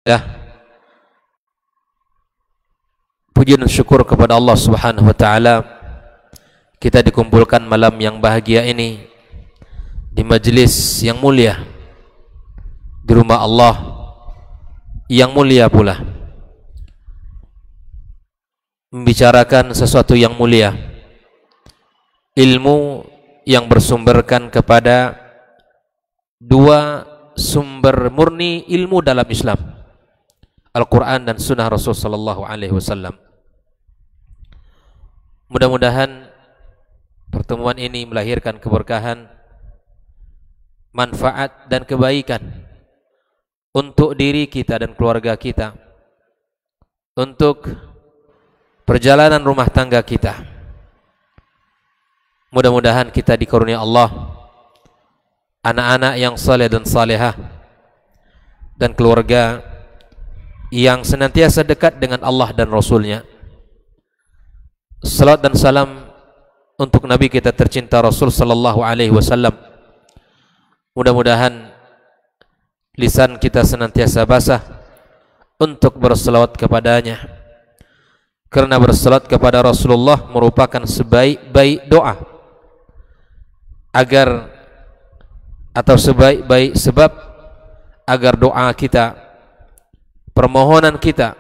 Ya, puji dan syukur kepada Allah Subhanahu wa taala, kita dikumpulkan malam yang bahagia ini di majelis yang mulia, di rumah Allah yang mulia pula, membicarakan sesuatu yang mulia, ilmu yang bersumberkan kepada dua sumber murni ilmu dalam Islam, Al-Quran dan Sunnah Rasul Sallallahu Alaihi Wasallam. Mudah-mudahan pertemuan ini melahirkan keberkahan, manfaat dan kebaikan untuk diri kita dan keluarga kita, untuk perjalanan rumah tangga kita. Mudah-mudahan kita dikurnia Allah anak-anak yang saleh dan salehah, dan keluarga yang senantiasa dekat dengan Allah dan Rasulnya. Salat dan salam untuk Nabi kita tercinta Rasul Sallallahu Alaihi Wasallam. Mudah-mudahan lisan kita senantiasa basah untuk berselawat kepadanya, karena berselawat kepada Rasulullah merupakan sebaik-baik doa, sebaik-baik sebab agar doa kita, permohonan kita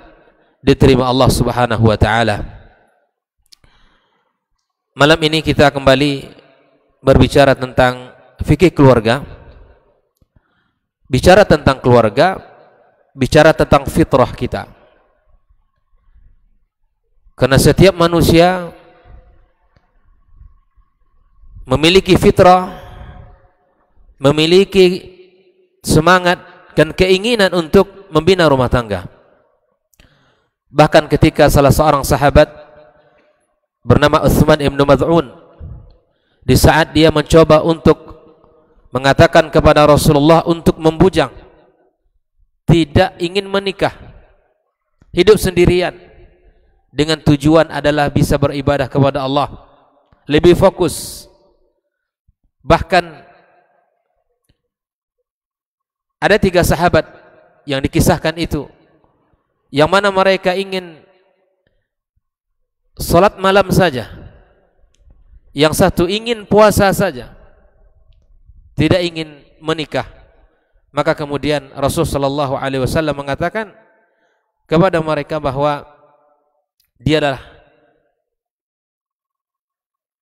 diterima Allah Subhanahu wa taala. Malam ini kita kembali berbicara tentang fikih keluarga. Bicara tentang keluarga, bicara tentang fitrah kita. Karena setiap manusia memiliki fitrah, memiliki semangat dan keinginan untuk membina rumah tangga. Bahkan ketika salah seorang sahabat bernama Utsman ibn Maz'un, di saat dia mencoba untuk mengatakan kepada Rasulullah untuk membujang, tidak ingin menikah, hidup sendirian dengan tujuan adalah bisa beribadah kepada Allah, lebih fokus. Bahkan ada 3 sahabat yang dikisahkan itu, yang mana mereka ingin salat malam saja, yang satu ingin puasa saja, tidak ingin menikah. Maka kemudian Rasul Sallallahu Alaihi Wasallam mengatakan kepada mereka bahwa dia adalah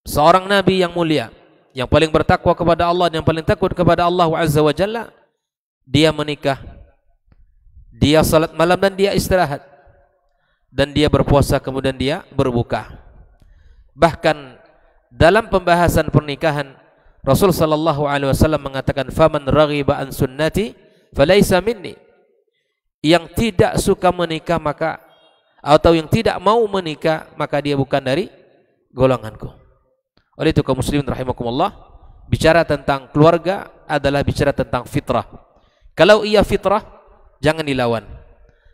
seorang nabi yang mulia, yang paling bertakwa kepada Allah, yang paling takut kepada Allah Azza wa Jalla. Dia menikah, dia salat malam dan dia istirahat, dan dia berpuasa kemudian dia berbuka. Bahkan dalam pembahasan pernikahan, Rasul Sallallahu Alaihi Wasallam mengatakan, "Faman raghiba an sunnati falaysa minni." Yang tidak suka menikah maka, atau yang tidak mau menikah, maka dia bukan dari golonganku. Oleh itu kaum muslimin rahimakumullah, bicara tentang keluarga adalah bicara tentang fitrah. Kalau ia fitrah, jangan dilawan,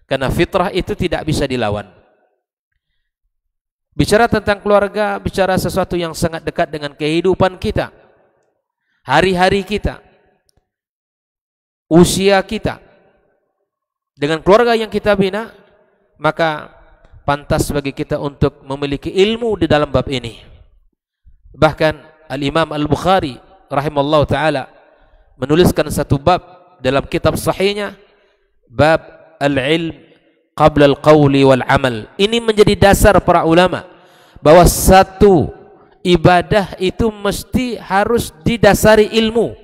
karena fitrah itu tidak bisa dilawan. Bicara tentang keluarga, bicara sesuatu yang sangat dekat dengan kehidupan kita, hari-hari kita, usia kita. Dengan keluarga yang kita bina, maka pantas bagi kita untuk memiliki ilmu di dalam bab ini. Bahkan Al-Imam Al-Bukhari rahimallahu ta'ala menuliskan satu bab dalam kitab sahihnya, bab al-ilm qabla al-qawli wal-amal. Ini menjadi dasar para ulama bahwa satu ibadah itu mesti harus didasari ilmu,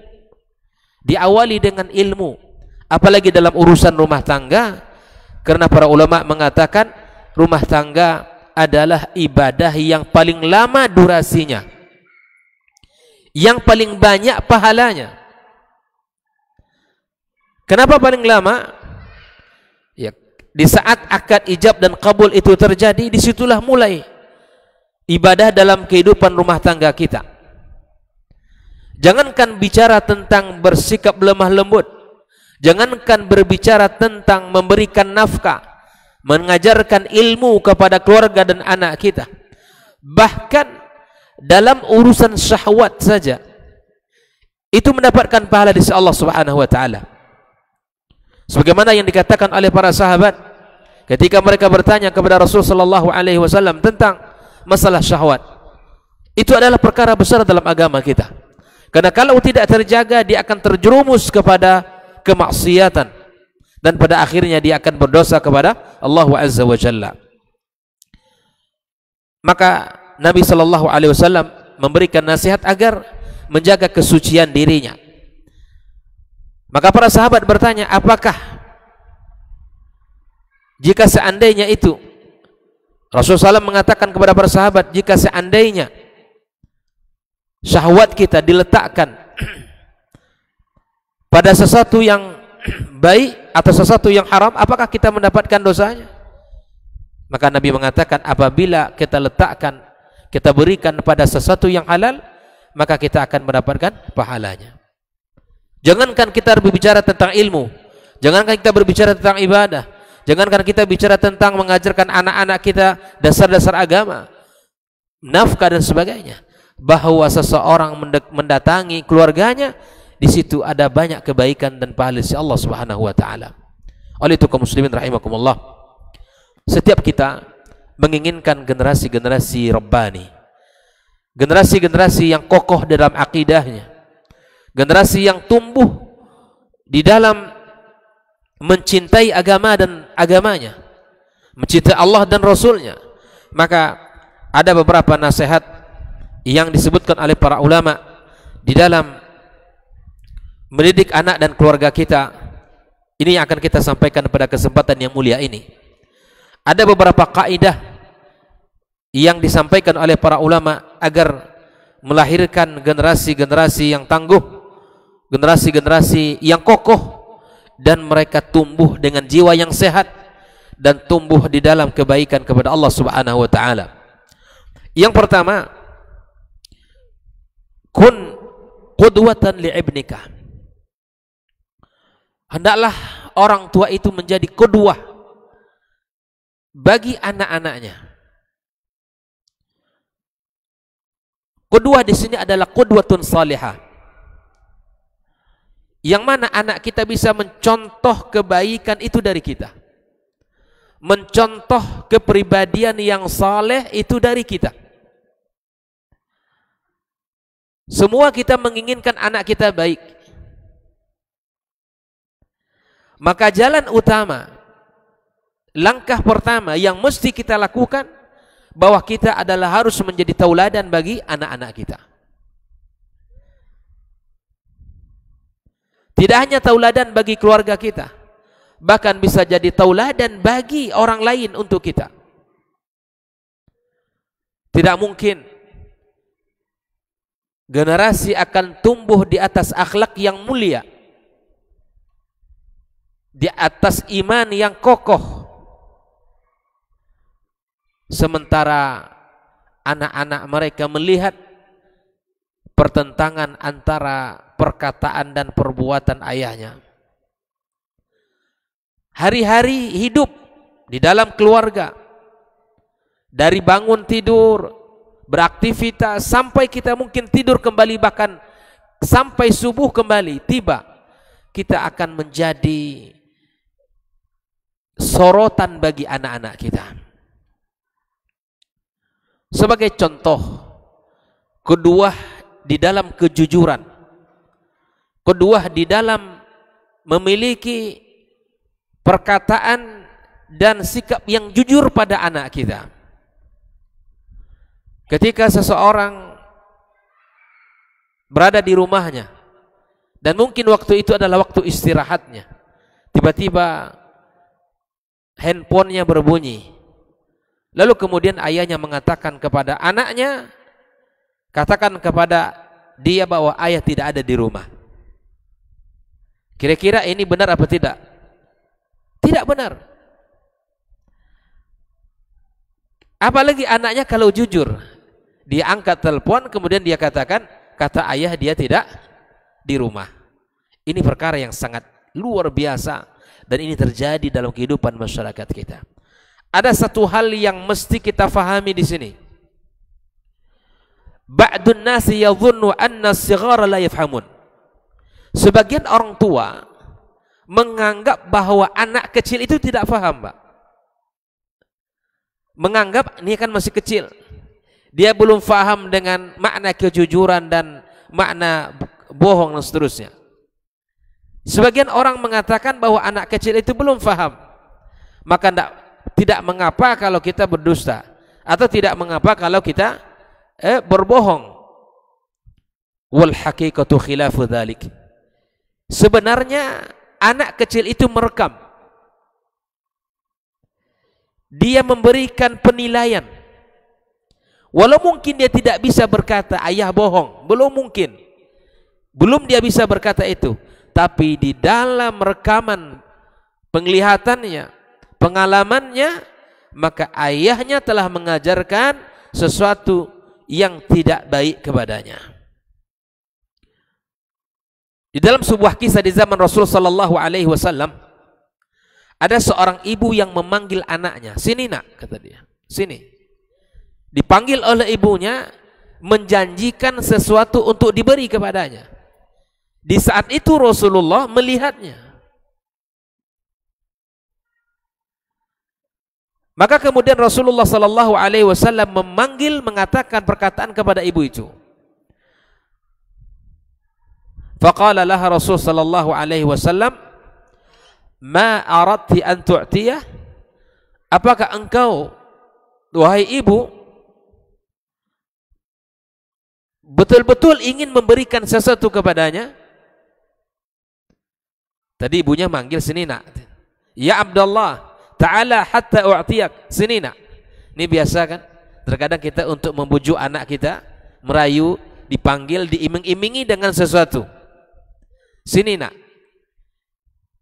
diawali dengan ilmu, apalagi dalam urusan rumah tangga, karena para ulama mengatakan rumah tangga adalah ibadah yang paling lama durasinya, yang paling banyak pahalanya. Kenapa paling lama? Ya, di saat akad ijab dan kabul itu terjadi, disitulah mulai ibadah dalam kehidupan rumah tangga kita. Jangankan bicara tentang bersikap lemah lembut, jangankan berbicara tentang memberikan nafkah, mengajarkan ilmu kepada keluarga dan anak kita, bahkan dalam urusan syahwat saja itu mendapatkan pahala di sisi Allah Subhanahu wa taala. Sebagaimana yang dikatakan oleh para sahabat ketika mereka bertanya kepada Rasul sallallahu alaihi wasallam tentang masalah syahwat. Itu adalah perkara besar dalam agama kita. Karena kalau tidak terjaga, dia akan terjerumus kepada kemaksiatan dan pada akhirnya dia akan berdosa kepada Allah Azza wa Jalla. Maka Nabi sallallahu alaihi wasallam memberikan nasihat agar menjaga kesucian dirinya. Maka para sahabat bertanya, apakah jika seandainya itu, Rasulullah SAW mengatakan kepada para sahabat, jika seandainya syahwat kita diletakkan pada sesuatu yang baik atau sesuatu yang haram, apakah kita mendapatkan dosanya? Maka Nabi mengatakan, apabila kita letakkan, kita berikan pada sesuatu yang halal, maka kita akan mendapatkan pahalanya. Jangankan kita berbicara tentang ilmu, jangankan kita berbicara tentang ibadah, jangankan kita bicara tentang mengajarkan anak-anak kita dasar-dasar agama, nafkah dan sebagainya, bahwa seseorang mendatangi keluarganya, di situ ada banyak kebaikan dan pahala si Allah Subhanahu wa taala. Oleh itu kaum muslimin rahimakumullah, setiap kita menginginkan generasi-generasi rabbani, generasi-generasi yang kokoh dalam akidahnya, generasi yang tumbuh di dalam mencintai agama dan agamanya, mencintai Allah dan Rasulnya. Maka ada beberapa nasihat yang disebutkan oleh para ulama di dalam mendidik anak dan keluarga kita. Ini yang akan kita sampaikan pada kesempatan yang mulia ini. Ada beberapa kaidah yang disampaikan oleh para ulama agar melahirkan generasi-generasi yang tangguh, generasi-generasi yang kokoh, dan mereka tumbuh dengan jiwa yang sehat dan tumbuh di dalam kebaikan kepada Allah Subhanahu wa taala. Yang pertama, kun qudwatan li ibnika. Hendaklah orang tua itu menjadi qudwah bagi anak-anaknya. Qudwah di sini adalah qudwatun salihah, yang mana anak kita bisa mencontoh kebaikan itu dari kita, mencontoh kepribadian yang saleh itu dari kita. Semua kita menginginkan anak kita baik. Maka jalan utama, langkah pertama yang mesti kita lakukan, bahwa kita adalah harus menjadi tauladan bagi anak-anak kita. Tidak hanya tauladan bagi keluarga kita, bahkan bisa jadi tauladan bagi orang lain untuk kita. Tidak mungkin generasi akan tumbuh di atas akhlak yang mulia, di atas iman yang kokoh, sementara anak-anak mereka melihat pertentangan antara perkataan dan perbuatan ayahnya. Hari-hari hidup di dalam keluarga, dari bangun tidur, beraktivitas, sampai kita mungkin tidur kembali, bahkan sampai subuh kembali tiba, kita akan menjadi sorotan bagi anak-anak kita. Sebagai contoh, kedua di dalam kejujuran, kedua di dalam memiliki perkataan dan sikap yang jujur pada anak kita. Ketika seseorang berada di rumahnya dan mungkin waktu itu adalah waktu istirahatnya, tiba-tiba handphonenya berbunyi, lalu kemudian ayahnya mengatakan kepada anaknya, katakan kepada dia bahwa ayah tidak ada di rumah. Kira-kira ini benar apa tidak? Tidak benar. Apalagi anaknya kalau jujur, dia angkat telepon kemudian dia katakan, kata ayah dia tidak di rumah. Ini perkara yang sangat luar biasa, dan ini terjadi dalam kehidupan masyarakat kita. Ada satu hal yang mesti kita fahami di sini. Ba'dun nasi yadhunnu anna as-sighara la yafhamun. Sebagian orang tua menganggap bahwa anak kecil itu tidak paham, Pak. Menganggap ini kan masih kecil, dia belum paham dengan makna kejujuran dan makna bohong dan seterusnya. Sebagian orang mengatakan bahwa anak kecil itu belum paham, maka tidak mengapa kalau kita berdusta, atau tidak mengapa kalau kita berbohong. Wal haqiqatu khilafu dzalik. Sebenarnya anak kecil itu merekam, dia memberikan penilaian. Walau mungkin dia tidak bisa berkata ayah bohong, belum mungkin, belum dia bisa berkata itu, tapi di dalam rekaman penglihatannya, pengalamannya, maka ayahnya telah mengajarkan sesuatu yang tidak baik kepadanya. Di dalam sebuah kisah di zaman Rasul sallallahu alaihi wasallam, ada seorang ibu yang memanggil anaknya, "Sini nak," kata dia, "sini." Dipanggil oleh ibunya, menjanjikan sesuatu untuk diberi kepadanya. Di saat itu Rasulullah melihatnya. Maka kemudian Rasulullah sallallahu alaihi wasallam memanggil, mengatakan perkataan kepada ibu itu. Faqala laha Rasul sallallahu alaihi wasallam, "Ma aradti an tu'tiyah?" Apakah engkau, wahai ibu, betul-betul ingin memberikan sesuatu kepadanya? Tadi ibunya manggil, "Sini nak." "Ya Abdullah, ta'ala hatta u'tiyak." Sini nak. Ini biasa kan? Terkadang kita untuk membujuk anak kita, merayu, dipanggil, diiming-imingi dengan sesuatu. "Sini nak,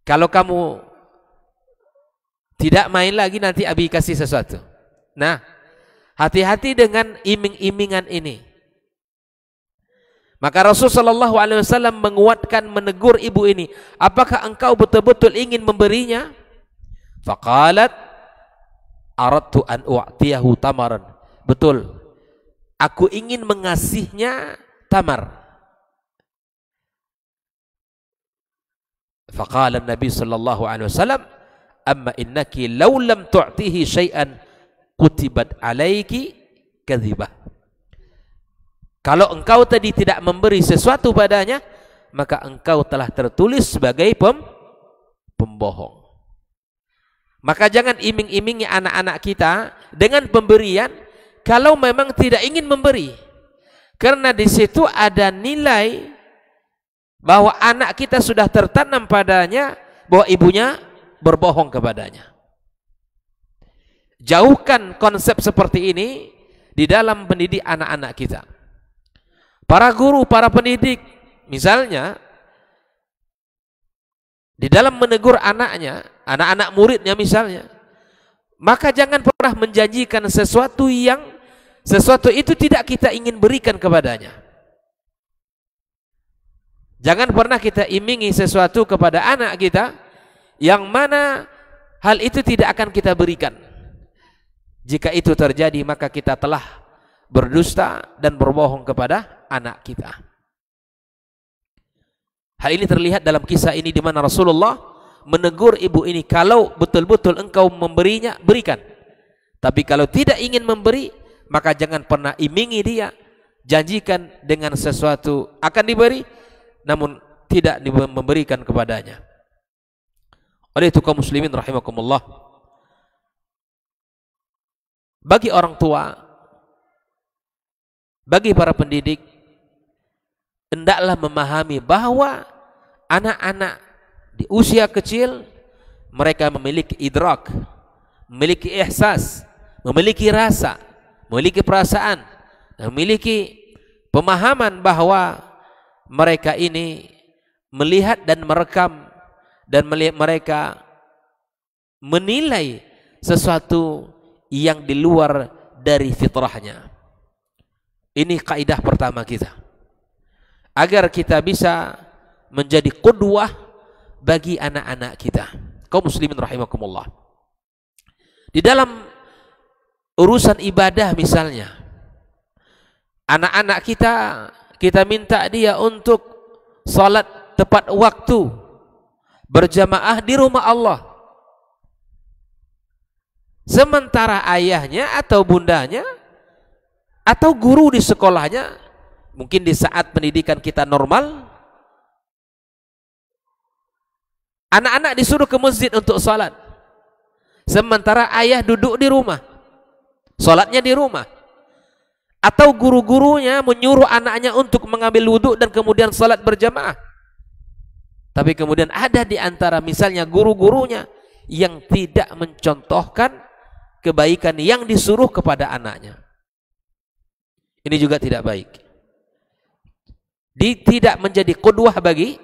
kalau kamu tidak main lagi nanti Abi kasih sesuatu." Nah, hati-hati dengan iming-imingan ini. Maka Rasul sallallahu alaihi wasallam menguatkan, menegur ibu ini, "Apakah engkau betul-betul ingin memberinya?" Faqalat, "Aradtu an u'tiyahu tamaran." Betul, aku ingin mengasihnya tamar. Faqala Nabi sallallahu alaihi wasallam, "Amma innaki law lam tu'tihi syai'an kutibat alaiki kadzibah." Kalau engkau tadi tidak memberi sesuatu padanya, maka engkau telah tertulis sebagai pembohong. Maka jangan iming-imingi anak-anak kita dengan pemberian kalau memang tidak ingin memberi. Karena di situ ada nilai bahwa anak kita sudah tertanam padanya bahwa ibunya berbohong kepadanya. Jauhkan konsep seperti ini di dalam mendidik anak-anak kita. Para guru, para pendidik, misalnya di dalam menegur anaknya, anak-anak muridnya misalnya, maka jangan pernah menjanjikan sesuatu itu tidak kita ingin berikan kepadanya. Jangan pernah kita imingi sesuatu kepada anak kita yang mana hal itu tidak akan kita berikan. Jika itu terjadi, maka kita telah berdusta dan berbohong kepada anak kita. Hal ini terlihat dalam kisah ini di mana Rasulullah menegur ibu ini, kalau betul-betul engkau memberinya, berikan. Tapi kalau tidak ingin memberi, maka jangan pernah imingi dia, janjikan dengan sesuatu akan diberi, namun tidak memberikan kepadanya. Oleh itu kaum muslimin rahimakumullah, bagi orang tua, bagi para pendidik, hendaklah memahami bahwa anak-anak di usia kecil mereka memiliki idrak, memiliki ihsas, memiliki rasa, memiliki perasaan, memiliki pemahaman bahwa mereka ini melihat dan merekam dan mereka menilai sesuatu yang di luar dari fitrahnya. Ini kaidah pertama kita, agar kita bisa menjadi qudwah bagi anak-anak kita. Kaum muslimin rahimakumullah, di dalam urusan ibadah misalnya, anak-anak kita minta dia untuk salat tepat waktu, berjamaah di rumah Allah. Sementara ayahnya atau bundanya atau guru di sekolahnya, mungkin di saat pendidikan kita normal, anak-anak disuruh ke masjid untuk sholat, sementara ayah duduk di rumah, sholatnya di rumah. Atau guru-gurunya menyuruh anaknya untuk mengambil wudhu dan kemudian sholat berjamaah. Tapi kemudian ada di antara misalnya guru-gurunya yang tidak mencontohkan kebaikan yang disuruh kepada anaknya. Ini juga tidak baik. Tidak menjadi qudwah bagi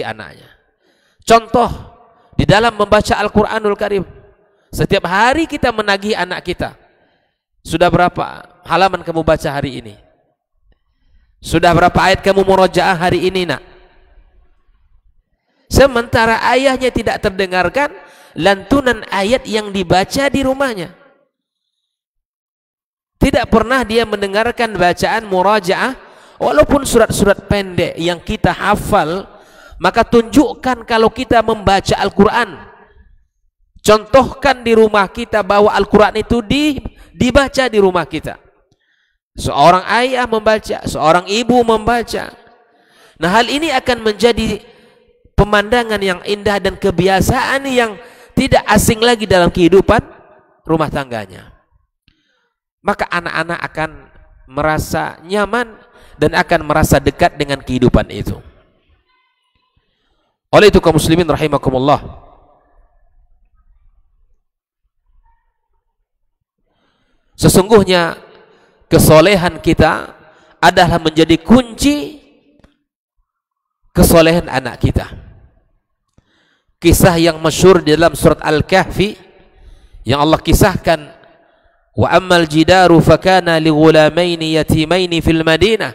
anaknya. Contoh di dalam membaca Al-Quranul Karim, setiap hari kita menagih anak kita, sudah berapa halaman kamu baca hari ini? Sudah berapa ayat kamu murojaah hari ini, nak? Sementara ayahnya tidak terdengarkan lantunan ayat yang dibaca di rumahnya. Tidak pernah dia mendengarkan bacaan murajaah, walaupun surat-surat pendek yang kita hafal. Maka tunjukkan kalau kita membaca Al-Quran, contohkan di rumah kita bahwa Al-Quran itu dibaca di rumah kita. Seorang ayah membaca, seorang ibu membaca. Nah, hal ini akan menjadi pemandangan yang indah dan kebiasaan yang tidak asing lagi dalam kehidupan rumah tangganya. Maka anak-anak akan merasa nyaman dan akan merasa dekat dengan kehidupan itu. Oleh itu kaum muslimin rahimakumullah, sesungguhnya kesolehan kita adalah menjadi kunci kesolehan anak kita. Kisah yang masyhur di dalam surat Al-Kahfi yang Allah kisahkan, wa ammal jidaru fakana li ghulamaini yatimaini fil Madinah,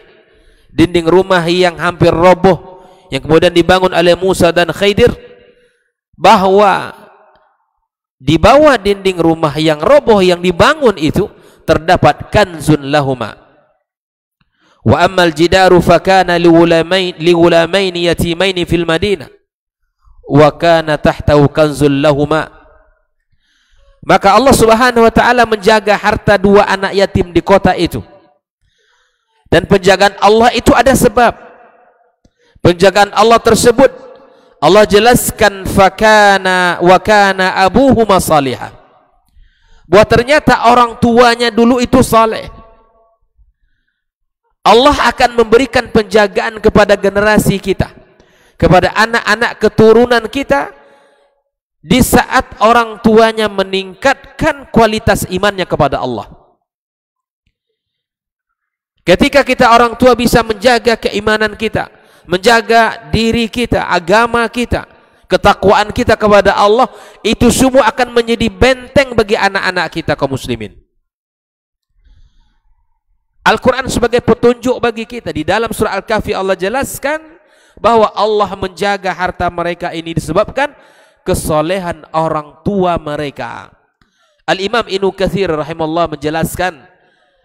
dinding rumah yang hampir roboh yang kemudian dibangun oleh Musa dan Khidir, bahwa di bawah dinding rumah yang roboh yang dibangun itu terdapat kanzun lahuma. Wa ammal jidaru fakana li ghulamaini yatimaini fil Madinah wa kana tahtahu kanzul lahuma. Maka Allah Subhanahu wa taala menjaga harta dua anak yatim di kota itu. Dan penjagaan Allah itu ada sebab. Penjagaan Allah tersebut Allah jelaskan fakana wa kana abuhuma salihah. Bahwa ternyata orang tuanya dulu itu saleh. Allah akan memberikan penjagaan kepada generasi kita, kepada anak-anak keturunan kita, di saat orang tuanya meningkatkan kualitas imannya kepada Allah. Ketika kita orang tua bisa menjaga keimanan kita, menjaga diri kita, agama kita, ketakwaan kita kepada Allah, itu semua akan menjadi benteng bagi anak-anak kita kaum muslimin. Al-Quran sebagai petunjuk bagi kita. Di dalam surah Al-Kahfi Allah jelaskan bahwa Allah menjaga harta mereka ini disebabkan kesolehan orang tua mereka. Al-Imam Ibnu Katsir rahimahullah menjelaskan,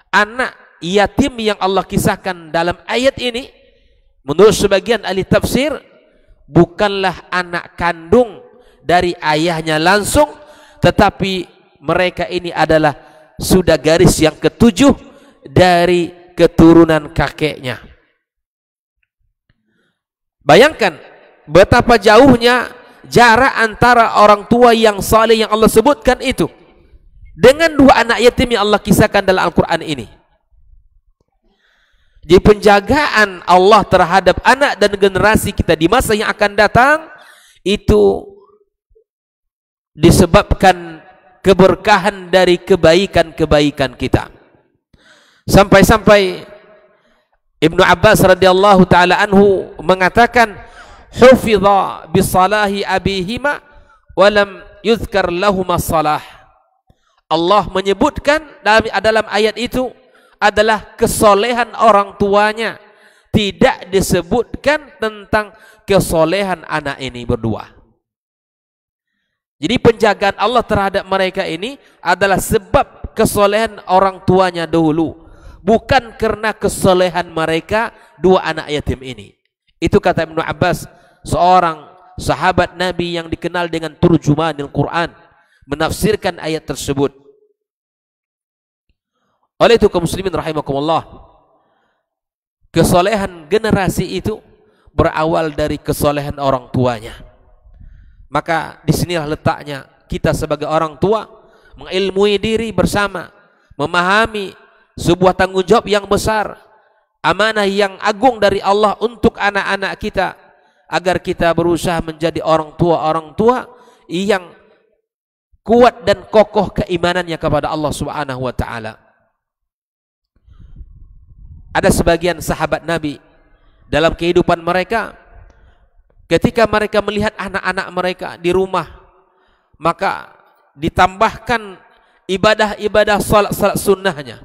anak yatim yang Allah kisahkan dalam ayat ini, menurut sebagian ahli tafsir, bukanlah anak kandung dari ayahnya langsung, tetapi mereka ini adalah sudah garis yang ketujuh dari keturunan kakeknya. Bayangkan betapa jauhnya jarak antara orang tua yang saleh yang Allah sebutkan itu dengan dua anak yatim yang Allah kisahkan dalam Al-Quran ini. Jadi penjagaan Allah terhadap anak dan generasi kita di masa yang akan datang itu disebabkan keberkahan dari kebaikan-kebaikan kita. Sampai-sampai Ibnu Abbas radhiyallahu taala anhu mengatakan, hufidha bisalahi abihima walam yuzkar lahuma salah. Allah menyebutkan dalam ayat itu adalah kesolehan orang tuanya, tidak disebutkan tentang kesolehan anak ini berdua. Jadi penjagaan Allah terhadap mereka ini adalah sebab kesolehan orang tuanya dahulu, bukan karena kesolehan mereka dua anak yatim ini. Itu kata Ibnu Abbas, seorang sahabat Nabi yang dikenal dengan turjumanil Quran menafsirkan ayat tersebut. Oleh itu kaum muslimin rahimakumullah, kesolehan generasi itu berawal dari kesolehan orang tuanya. Maka disinilah letaknya kita sebagai orang tua mengilmui diri bersama, memahami sebuah tanggung jawab yang besar, amanah yang agung dari Allah untuk anak-anak kita, agar kita berusaha menjadi orang tua yang kuat dan kokoh keimanannya kepada Allah Subhanahu wa taala. Ada sebagian sahabat Nabi dalam kehidupan mereka, ketika mereka melihat anak-anak mereka di rumah, maka ditambahkan ibadah-ibadah salat sunnahnya.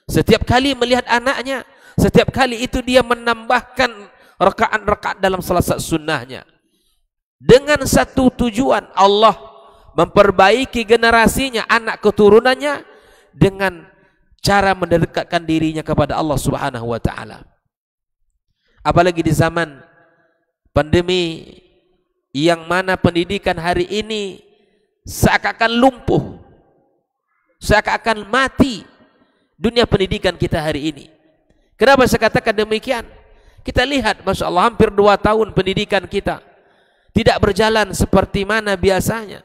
Setiap kali melihat anaknya, setiap kali itu dia menambahkan rakaat-rakaat dalam salat sunnahnya, dengan satu tujuan, Allah memperbaiki generasinya, anak keturunannya, dengan cara mendekatkan dirinya kepada Allah Subhanahu wa taala. Apalagi di zaman pandemi yang mana pendidikan hari ini seakan-akan lumpuh, seakan-akan mati dunia pendidikan kita hari ini. Kenapa saya katakan demikian? Kita lihat, Masya Allah, hampir 2 tahun pendidikan kita tidak berjalan seperti mana biasanya.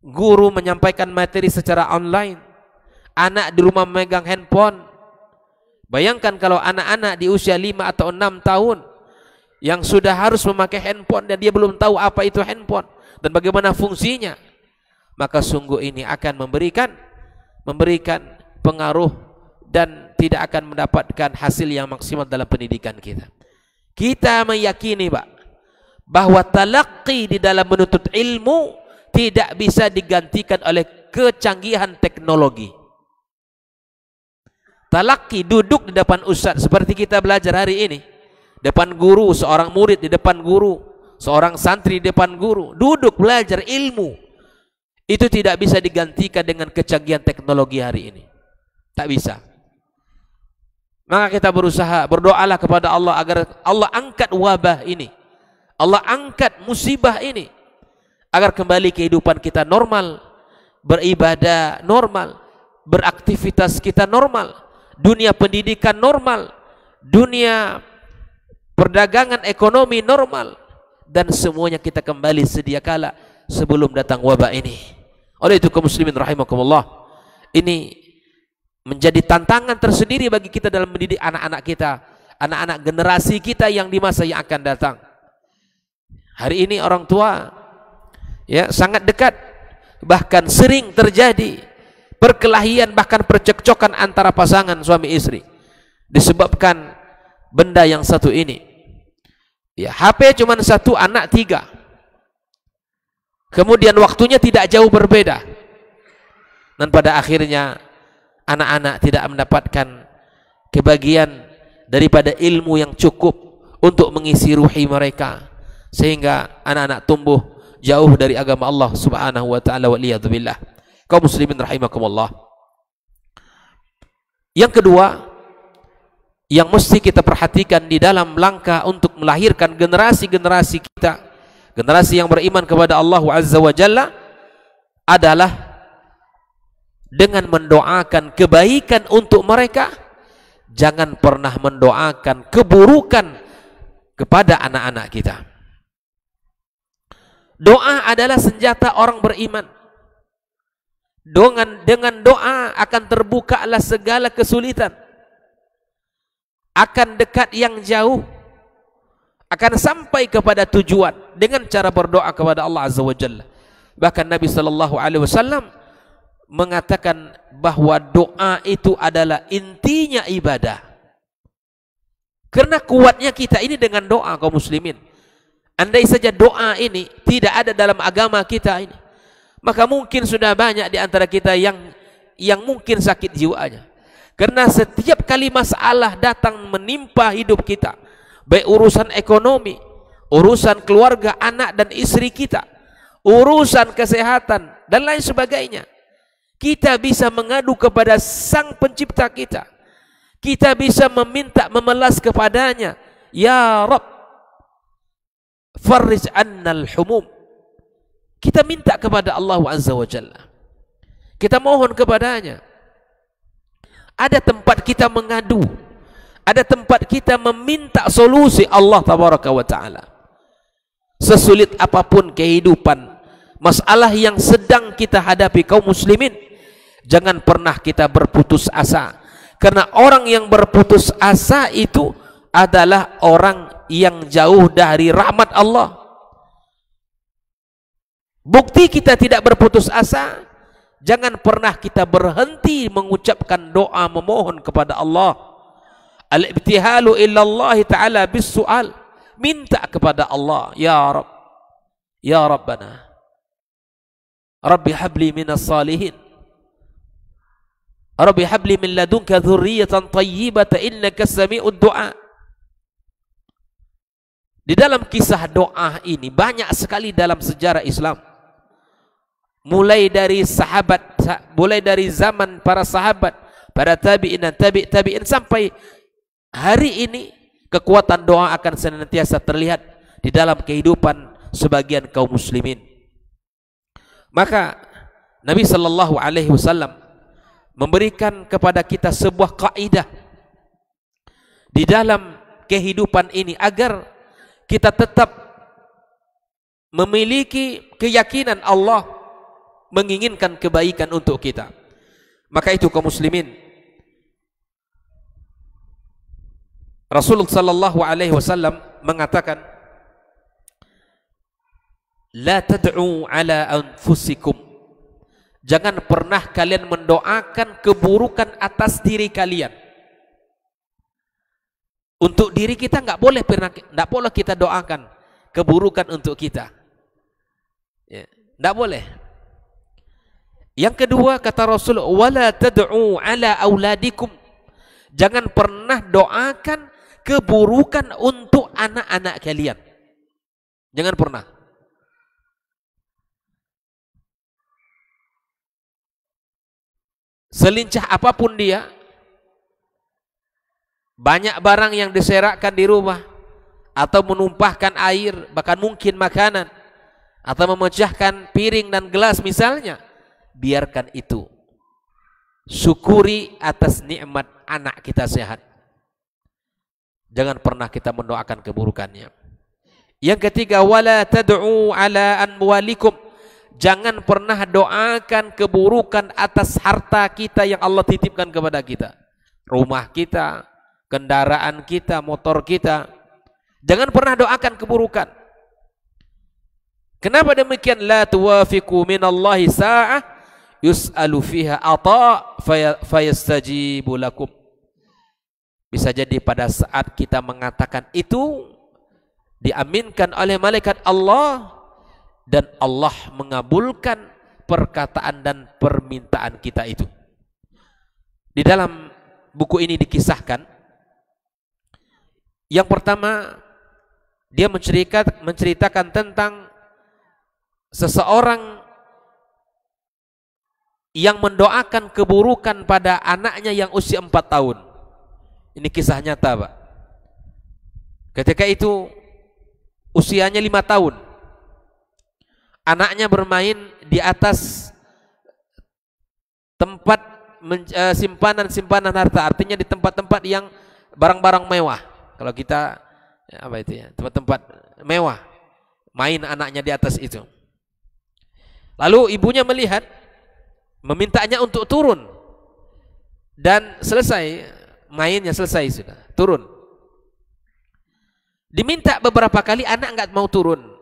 Guru menyampaikan materi secara online, anak di rumah memegang handphone. Bayangkan kalau anak-anak di usia 5 atau 6 tahun yang sudah harus memakai handphone dan dia belum tahu apa itu handphone dan bagaimana fungsinya, maka sungguh ini akan memberikan pengaruh dan tidak akan mendapatkan hasil yang maksimal dalam pendidikan kita. Kita meyakini, Pak, bahwa talaqi di dalam menuntut ilmu tidak bisa digantikan oleh kecanggihan teknologi. Talaqi, duduk di depan ustaz seperti kita belajar hari ini, depan guru, seorang murid di depan guru, seorang santri di depan guru, duduk belajar ilmu, itu tidak bisa digantikan dengan kecanggihan teknologi hari ini. Tak bisa. Maka kita berusaha, berdoalah kepada Allah agar Allah angkat wabah ini, Allah angkat musibah ini, agar kembali kehidupan kita normal, beribadah normal, beraktivitas kita normal, dunia pendidikan normal, dunia perdagangan ekonomi normal, dan semuanya kita kembali sedia kala sebelum datang wabah ini. Oleh itu kaum muslimin rahimakumullah, ini menjadi tantangan tersendiri bagi kita dalam mendidik anak-anak kita, anak-anak generasi kita yang di masa yang akan datang. Hari ini orang tua ya sangat dekat, bahkan sering terjadi perkelahian, bahkan percekcokan antara pasangan suami istri disebabkan benda yang satu ini. Ya, HP cuma 1, anak 3. Kemudian waktunya tidak jauh berbeda, dan pada akhirnya anak-anak tidak mendapatkan kebagian daripada ilmu yang cukup untuk mengisi ruhi mereka, sehingga anak-anak tumbuh jauh dari agama Allah Subhanahu wa taala, waliyadzubillah. Kaum muslimin rahimakumullah, yang kedua yang mesti kita perhatikan di dalam langkah untuk melahirkan generasi-generasi kita, generasi yang beriman kepada Allah Azza wa Jalla, adalah dengan mendoakan kebaikan untuk mereka. Jangan pernah mendoakan keburukan kepada anak-anak kita. Doa adalah senjata orang beriman. Dengan doa akan terbukalah segala kesulitan, akan dekat yang jauh, akan sampai kepada tujuan dengan cara berdoa kepada Allah Azza wa Jalla. Bahkan Nabi sallallahu alaihi wasallam mengatakan bahwa doa itu adalah intinya ibadah. Karena kuatnya kita ini dengan doa, kaum muslimin. Andai saja doa ini tidak ada dalam agama kita ini, maka mungkin sudah banyak di antara kita yang mungkin sakit jiwanya. Karena setiap kali masalah datang menimpa hidup kita, baik urusan ekonomi, urusan keluarga, anak dan istri kita, urusan kesehatan dan lain sebagainya, kita bisa mengadu kepada Sang Pencipta kita. Kita bisa meminta, memelas kepadanya, Ya Rabb, farrij annal humum. Kita minta kepada Allah Azza wa Jalla, kita mohon kepadanya. Ada tempat kita mengadu, ada tempat kita meminta solusi Allah Tabaraka wa Ta'ala. Sesulit apapun kehidupan, masalah yang sedang kita hadapi kaum muslimin, jangan pernah kita berputus asa. Karena orang yang berputus asa itu adalah orang yang jauh dari rahmat Allah. Bukti kita tidak berputus asa, jangan pernah kita berhenti mengucapkan doa memohon kepada Allah. Al-ibtihalu illallah ta'ala bis su'al. Minta kepada Allah, ya Rabb, ya Rabbana, Rabbi habli minas salihin, Rabbi habli min ladunka dzurriyyatan thayyibatan innaka sami'ud du'a. Di dalam kisah doa ini banyak sekali dalam sejarah Islam. Mulai dari sahabat, mulai dari zaman para sahabat, para tabi'in dan tabi'in sampai hari ini, kekuatan doa akan senantiasa terlihat di dalam kehidupan sebagian kaum muslimin. Maka Nabi sallallahu alaihi wasallam memberikan kepada kita sebuah kaidah di dalam kehidupan ini agar kita tetap memiliki keyakinan Allah menginginkan kebaikan untuk kita. Maka itu kaum muslimin, Rasulullah sallallahu alaihi wasallam mengatakan, la tad'u ala anfusikum. Jangan pernah kalian mendoakan keburukan atas diri kalian. Untuk diri kita enggak boleh kita doakan keburukan untuk kita. Ya, enggak boleh. Yang kedua kata Rasul, wala tad'u ala auladikum. Jangan pernah doakan keburukan untuk anak-anak kalian. Jangan pernah. Selincah apapun dia, banyak barang yang diserakkan di rumah, atau menumpahkan air, bahkan mungkin makanan, atau memecahkan piring dan gelas misalnya, biarkan itu. Syukuri atas nikmat anak kita sehat. Jangan pernah kita mendoakan keburukannya. Yang ketiga, wala tad'u ala amwalikum. Jangan pernah doakan keburukan atas harta kita yang Allah titipkan kepada kita. Rumah kita, kendaraan kita, motor kita. Jangan pernah doakan keburukan. Kenapa demikian? La tuwafiqu minallahi sa'ah yus'alu fiha ata fayastajibu lakum. Bisa jadi pada saat kita mengatakan itu diaminkan oleh malaikat Allah dan Allah mengabulkan perkataan dan permintaan kita itu. Di dalam buku ini dikisahkan, yang pertama dia menceritakan tentang seseorang yang mendoakan keburukan pada anaknya yang usia 4 tahun. Ini kisah nyata, Pak. Ketika itu usianya 5 tahun. Anaknya bermain di atas tempat simpanan harta, artinya di tempat-tempat yang barang-barang mewah. Kalau kita apa itu ya, tempat-tempat mewah, main anaknya di atas itu. Lalu ibunya melihat, memintanya untuk turun, dan selesai mainnya, selesai sudah turun. Diminta beberapa kali, anak enggak mau turun.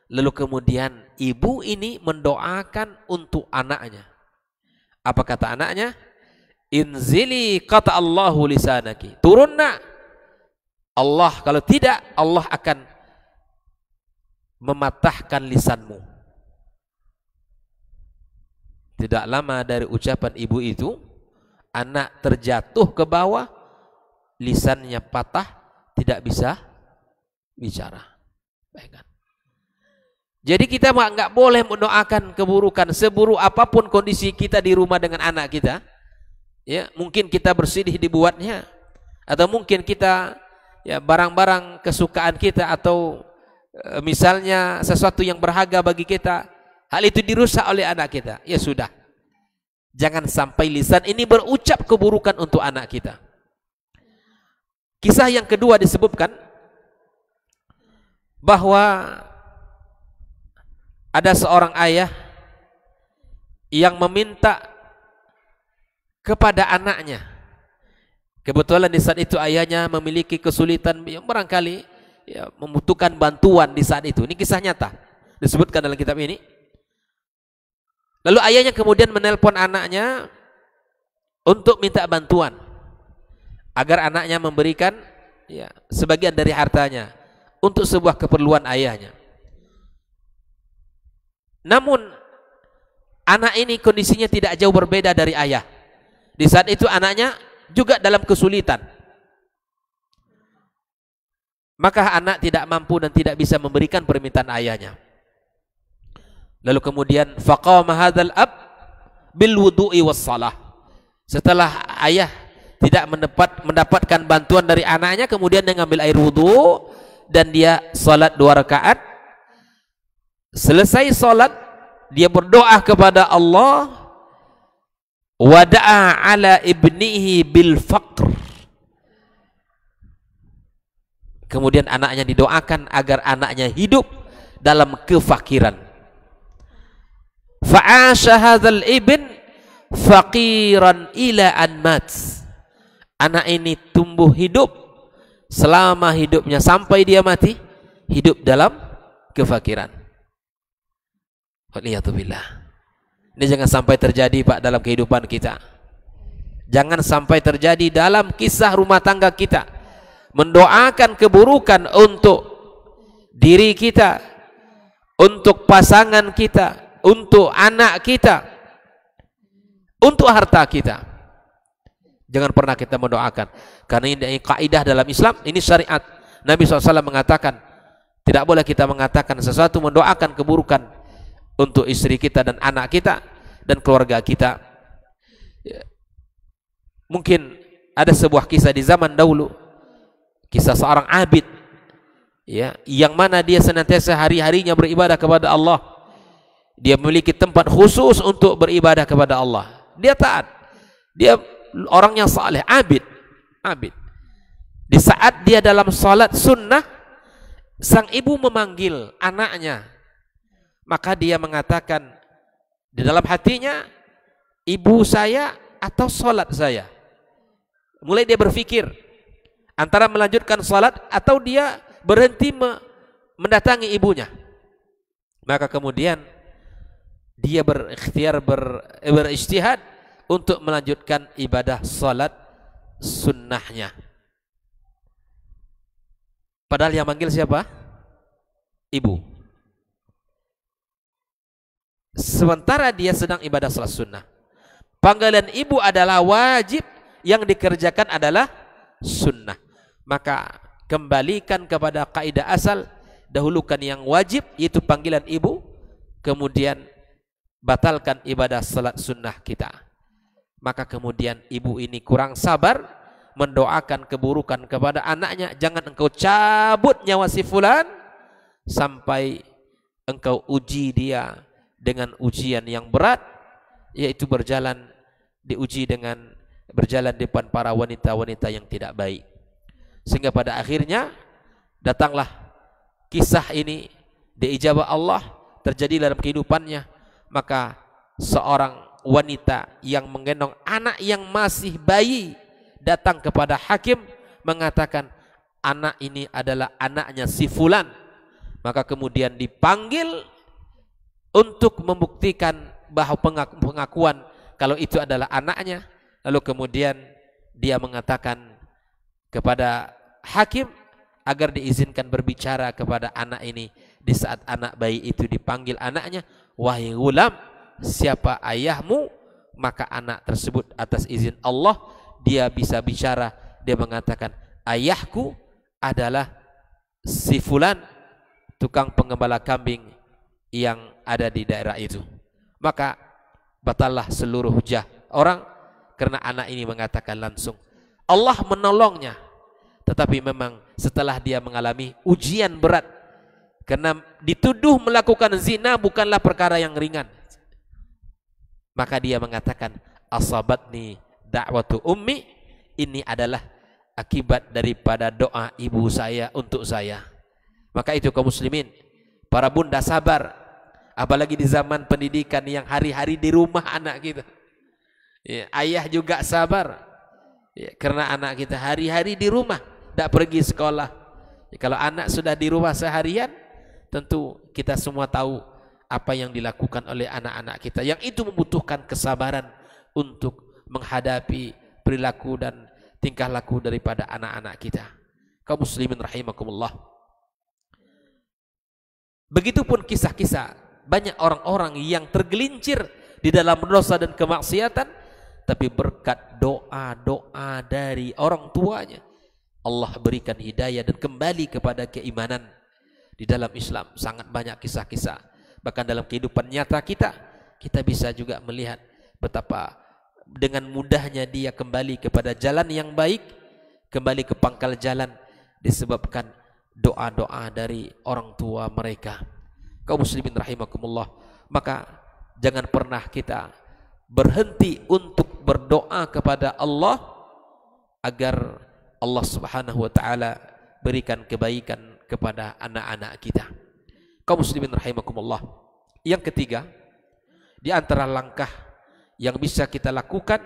Lalu kemudian ibu ini mendoakan untuk anaknya. Apa kata anaknya? Inzili kata Allahu lisanaki. Turun nak. Allah, kalau tidak Allah akan mematahkan lisanmu. Tidak lama dari ucapan ibu itu, anak terjatuh ke bawah, lisannya patah, tidak bisa bicara. Baikkan. Jadi kita nggak boleh mendoakan keburukan, seburuk apapun kondisi kita di rumah dengan anak kita. Ya, mungkin kita bersedih dibuatnya, atau mungkin kita ya barang-barang kesukaan kita atau misalnya sesuatu yang berharga bagi kita, hal itu dirusak oleh anak kita, ya sudah, jangan sampai lisan ini berucap keburukan untuk anak kita. Kisah yang kedua disebutkan bahwa ada seorang ayah yang meminta kepada anaknya. Kebetulan di saat itu ayahnya memiliki kesulitan yang barangkali ya, membutuhkan bantuan di saat itu. Ini kisah nyata disebutkan dalam kitab ini. Lalu ayahnya kemudian menelpon anaknya untuk minta bantuan agar anaknya memberikan ya, sebagian dari hartanya untuk sebuah keperluan ayahnya. Namun anak ini kondisinya tidak jauh berbeda dari ayah. Di saat itu anaknya juga dalam kesulitan. Maka anak tidak mampu dan tidak bisa memberikan permintaan ayahnya. Lalu kemudian faqama hadzal ab bil wudu'i was shalah. Setelah ayah tidak mendapatkan bantuan dari anaknya, kemudian dia ngambil air wudu dan dia salat 2 rakaat. Selesai salat, dia berdoa kepada Allah, wada'a ala ibnihi bil faqr. Kemudian anaknya didoakan agar anaknya hidup dalam kefakiran. Fa'asha hadzal ibn faqiran ila an mat. Anak ini tumbuh hidup selama hidupnya sampai dia mati, hidup dalam kefakiran. Waliyatubillah. Ini jangan sampai terjadi Pak dalam kehidupan kita. Jangan sampai terjadi dalam kisah rumah tangga kita. Mendoakan keburukan untuk diri kita, untuk pasangan kita, untuk anak kita, untuk harta kita. Jangan pernah kita mendoakan. Karena ini kaidah dalam Islam, ini syariat. Nabi SAW mengatakan, tidak boleh kita mengatakan sesuatu mendoakan keburukan untuk istri kita dan anak kita dan keluarga kita. Mungkin ada sebuah kisah di zaman dahulu, kisah seorang abid ya, yang mana dia senantiasa hari-harinya beribadah kepada Allah. Dia memiliki tempat khusus untuk beribadah kepada Allah. Dia taat, dia orang yang saleh, abid. Di saat dia dalam salat sunnah, sang ibu memanggil anaknya. Maka dia mengatakan di dalam hatinya, ibu saya atau salat saya. Mulai dia berpikir antara melanjutkan salat atau dia berhenti mendatangi ibunya. Maka kemudian dia berijtihad untuk melanjutkan ibadah salat sunnahnya. Padahal yang manggil siapa? Ibu. Sementara dia sedang ibadah salat sunnah. Panggilan ibu adalah wajib, yang dikerjakan adalah sunnah. Maka kembalikan kepada kaidah asal, dahulukan yang wajib yaitu panggilan ibu, kemudian batalkan ibadah salat sunnah kita. Maka kemudian ibu ini kurang sabar, mendoakan keburukan kepada anaknya, jangan engkau cabut nyawa si fulan sampai engkau uji dia dengan ujian yang berat, yaitu diuji dengan berjalan di depan para wanita-wanita yang tidak baik. Sehingga pada akhirnya datanglah kisah ini, diijabah Allah, terjadi dalam kehidupannya. Maka seorang wanita yang menggendong anak yang masih bayi datang kepada hakim mengatakan anak ini adalah anaknya si fulan. Maka kemudian dipanggil untuk membuktikan bahwa pengakuan kalau itu adalah anaknya. Lalu kemudian dia mengatakan kepada hakim agar diizinkan berbicara kepada anak ini. Di saat anak bayi itu dipanggil anaknya, wahai gulam, siapa ayahmu? Maka anak tersebut atas izin Allah dia bisa bicara. Dia mengatakan, ayahku adalah si fulan, tukang pengembala kambing yang ada di daerah itu. Maka batallah seluruh hujah orang, karena anak ini mengatakan langsung. Allah menolongnya, tetapi memang setelah dia mengalami ujian berat Karena dituduh melakukan zina bukanlah perkara yang ringan. Maka dia mengatakan, asabatni da'watu ummi, ini adalah akibat daripada doa ibu saya untuk saya. Maka itu kaum muslimin, para bunda sabar, apalagi di zaman pendidikan yang hari-hari di rumah anak kita. Ya, ayah juga sabar, ya, karena anak kita hari-hari di rumah, tidak pergi sekolah. Ya, kalau anak sudah di rumah seharian, tentu kita semua tahu apa yang dilakukan oleh anak-anak kita, yang itu membutuhkan kesabaran untuk menghadapi perilaku dan tingkah laku daripada anak-anak kita. Kaum muslimin rahimakumullah. Begitupun kisah-kisah banyak orang-orang yang tergelincir di dalam dosa dan kemaksiatan, tapi berkat doa-doa dari orang tuanya, Allah berikan hidayah dan kembali kepada keimanan. Di dalam Islam sangat banyak kisah-kisah. Bahkan dalam kehidupan nyata kita bisa juga melihat betapa dengan mudahnya dia kembali kepada jalan yang baik, kembali ke pangkal jalan, disebabkan doa-doa dari orang tua mereka. Kaum muslimin rahimakumullah, maka jangan pernah kita berhenti untuk berdoa kepada Allah agar Allah Subhanahu wa taala berikan kebaikan kepada anak-anak kita. Kaum muslimin rahimakumullah. Yang ketiga, di antara langkah yang bisa kita lakukan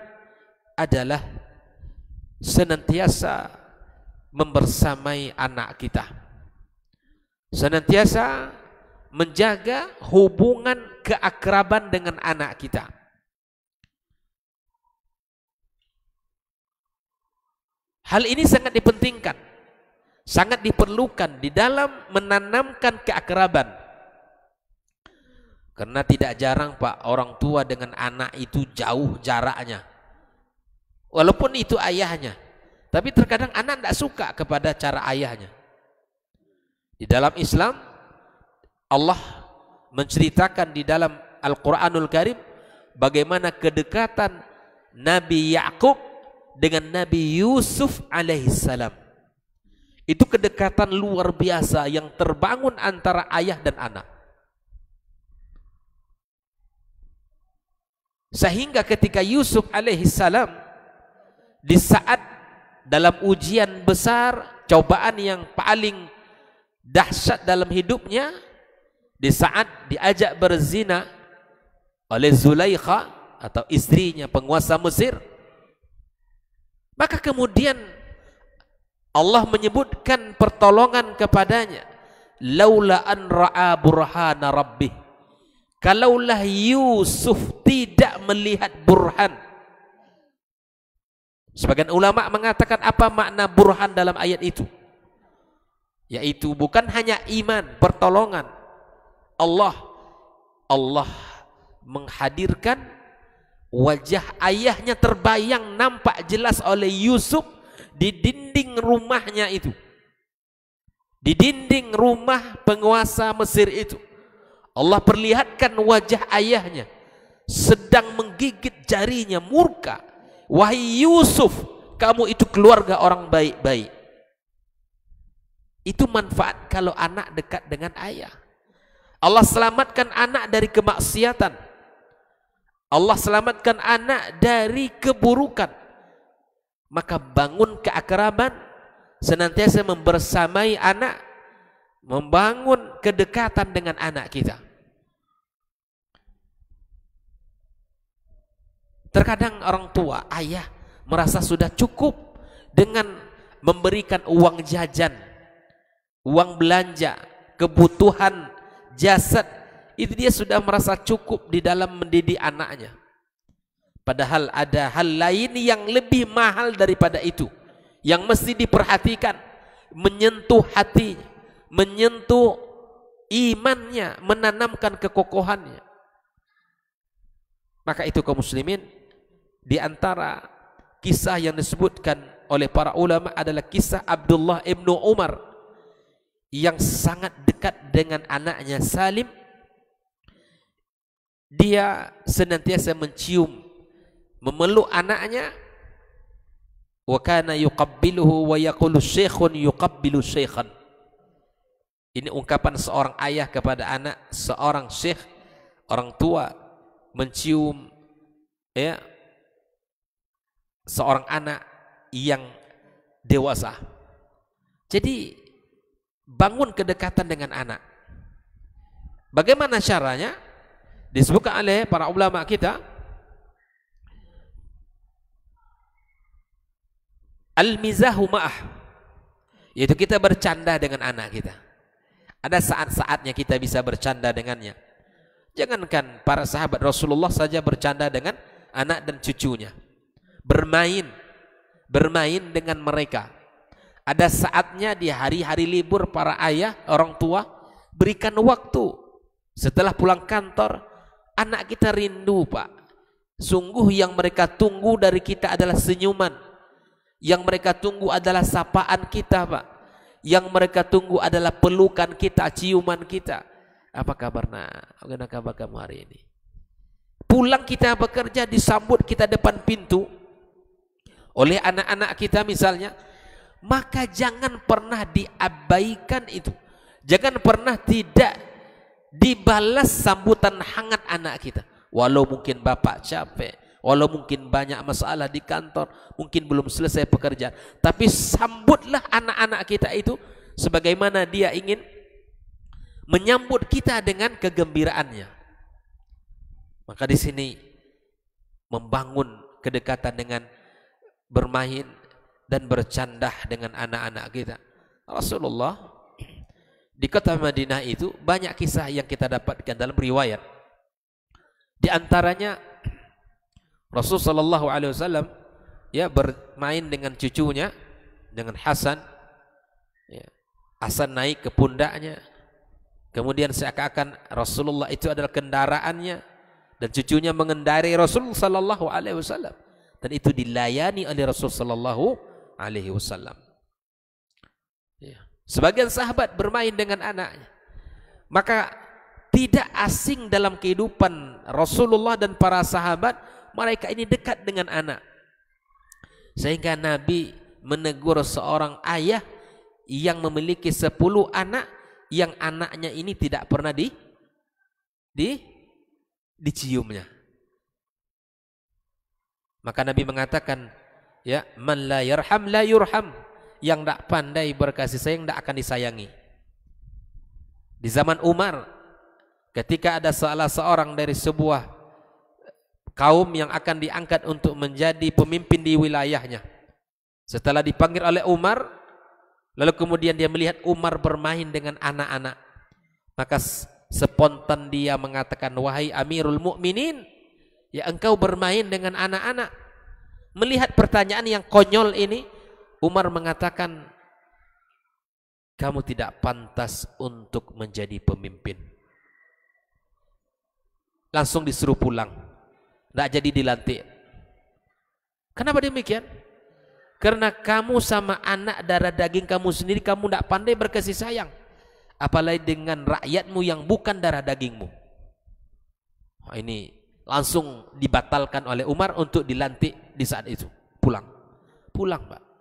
adalah senantiasa membersamai anak kita. Senantiasa menjaga hubungan keakraban dengan anak kita. Hal ini sangat dipentingkan, sangat diperlukan di dalam menanamkan keakraban. Karena tidak jarang Pak, orang tua dengan anak itu jauh jaraknya. Walaupun itu ayahnya, tapi terkadang anak tidak suka kepada cara ayahnya. Di dalam Islam, Allah menceritakan di dalam Al-Quranul Karim bagaimana kedekatan Nabi Yakub dengan Nabi Yusuf alaihissalam. Itu kedekatan luar biasa yang terbangun antara ayah dan anak. Sehingga ketika Yusuf alaihissalam di saat dalam ujian besar, cobaan yang paling dahsyat dalam hidupnya, di saat diajak berzina oleh Zulaikha atau istrinya penguasa Mesir, maka kemudian Allah menyebutkan pertolongan kepadanya, laula an ra'a burhana rabbih, kalaulah Yusuf tidak melihat burhan. Sebagian ulama mengatakan apa makna burhan dalam ayat itu, yaitu bukan hanya iman, pertolongan Allah menghadirkan wajah ayahnya terbayang nampak jelas oleh Yusuf di dinding rumahnya itu, di dinding rumah penguasa Mesir itu. Allah perlihatkan wajah ayahnya sedang menggigit jarinya, murka. Wahai Yusuf, kamu itu keluarga orang baik-baik. Itu manfaat kalau anak dekat dengan ayah. Allah selamatkan anak dari kemaksiatan, Allah selamatkan anak dari keburukan. Maka bangun keakraban, senantiasa membersamai anak, membangun kedekatan dengan anak kita. Terkadang orang tua, ayah merasa sudah cukup dengan memberikan uang jajan, uang belanja, kebutuhan jasad, itu dia sudah merasa cukup di dalam mendidik anaknya. Padahal ada hal lain yang lebih mahal daripada itu, yang mesti diperhatikan, menyentuh hatinya, menyentuh imannya, menanamkan kekokohannya. Maka itu kaum muslimin, di antara kisah yang disebutkan oleh para ulama adalah kisah Abdullah ibnu Umar yang sangat dekat dengan anaknya Salim. Dia senantiasa mencium, memeluk anaknya. Wa kana yuqabbiluhu wa yaqulu syekhun yuqabbilu syekhan. Ini ungkapan seorang ayah kepada anak, seorang syekh, orang tua mencium ya seorang anak yang dewasa. Jadi bangun kedekatan dengan anak. Bagaimana caranya? Disebutkan oleh para ulama kita, al-mizahu ma'ah, yaitu kita bercanda dengan anak kita. Ada saat-saatnya kita bisa bercanda dengannya. Jangankan para sahabat Rasulullah saja bercanda dengan anak dan cucunya. Bermain dengan mereka. Ada saatnya di hari-hari libur para ayah, orang tua berikan waktu. Setelah pulang kantor, anak kita rindu, Pak. Sungguh yang mereka tunggu dari kita adalah senyuman. Yang mereka tunggu adalah sapaan kita, Pak. Yang mereka tunggu adalah pelukan kita, ciuman kita. Apa kabar nak? Bagaimana kabar kamu hari ini? Pulang kita bekerja, disambut kita depan pintu oleh anak-anak kita misalnya. Maka jangan pernah diabaikan itu. Jangan pernah tidak dibalas sambutan hangat anak kita. Walau mungkin bapak capek, walau mungkin banyak masalah di kantor, mungkin belum selesai pekerjaan, tapi sambutlah anak-anak kita itu sebagaimana dia ingin menyambut kita dengan kegembiraannya. Maka di sini membangun kedekatan dengan bermain dan bercandah dengan anak-anak kita. Rasulullah di kota Madinah itu banyak kisah yang kita dapatkan dalam riwayat. Di antaranya Rasulullah sallallahu alaihi wasallam ya bermain dengan cucunya, dengan Hasan. Ya. Hasan naik ke pundaknya. Kemudian seakan-akan Rasulullah itu adalah kendaraannya dan cucunya mengendarai Rasulullah sallallahu alaihi wasallam. Dan itu dilayani oleh Rasulullah sallallahu alaihi wasallam. Ya. Sebagian sahabat bermain dengan anaknya. Maka tidak asing dalam kehidupan Rasulullah dan para sahabat, mereka ini dekat dengan anak. Sehingga Nabi menegur seorang ayah yang memiliki 10 anak, yang anaknya ini tidak pernah diciumnya. Maka Nabi mengatakan, ya, man la yarham la yurham. Yang tidak pandai berkasih sayang tidak akan disayangi. Di zaman Umar, ketika ada salah seorang dari sebuah kaum yang akan diangkat untuk menjadi pemimpin di wilayahnya, setelah dipanggil oleh Umar, lalu kemudian dia melihat Umar bermain dengan anak-anak, maka spontan dia mengatakan, wahai Amirul Mukminin, ya engkau bermain dengan anak-anak. Melihat pertanyaan yang konyol ini, Umar mengatakan, kamu tidak pantas untuk menjadi pemimpin. Langsung disuruh pulang, tidak jadi dilantik. Kenapa demikian? Karena kamu sama anak darah daging kamu sendiri, kamu tidak pandai berkasih sayang, apalagi dengan rakyatmu yang bukan darah dagingmu. Ini langsung dibatalkan oleh Umar untuk dilantik di saat itu. Pulang, Pak.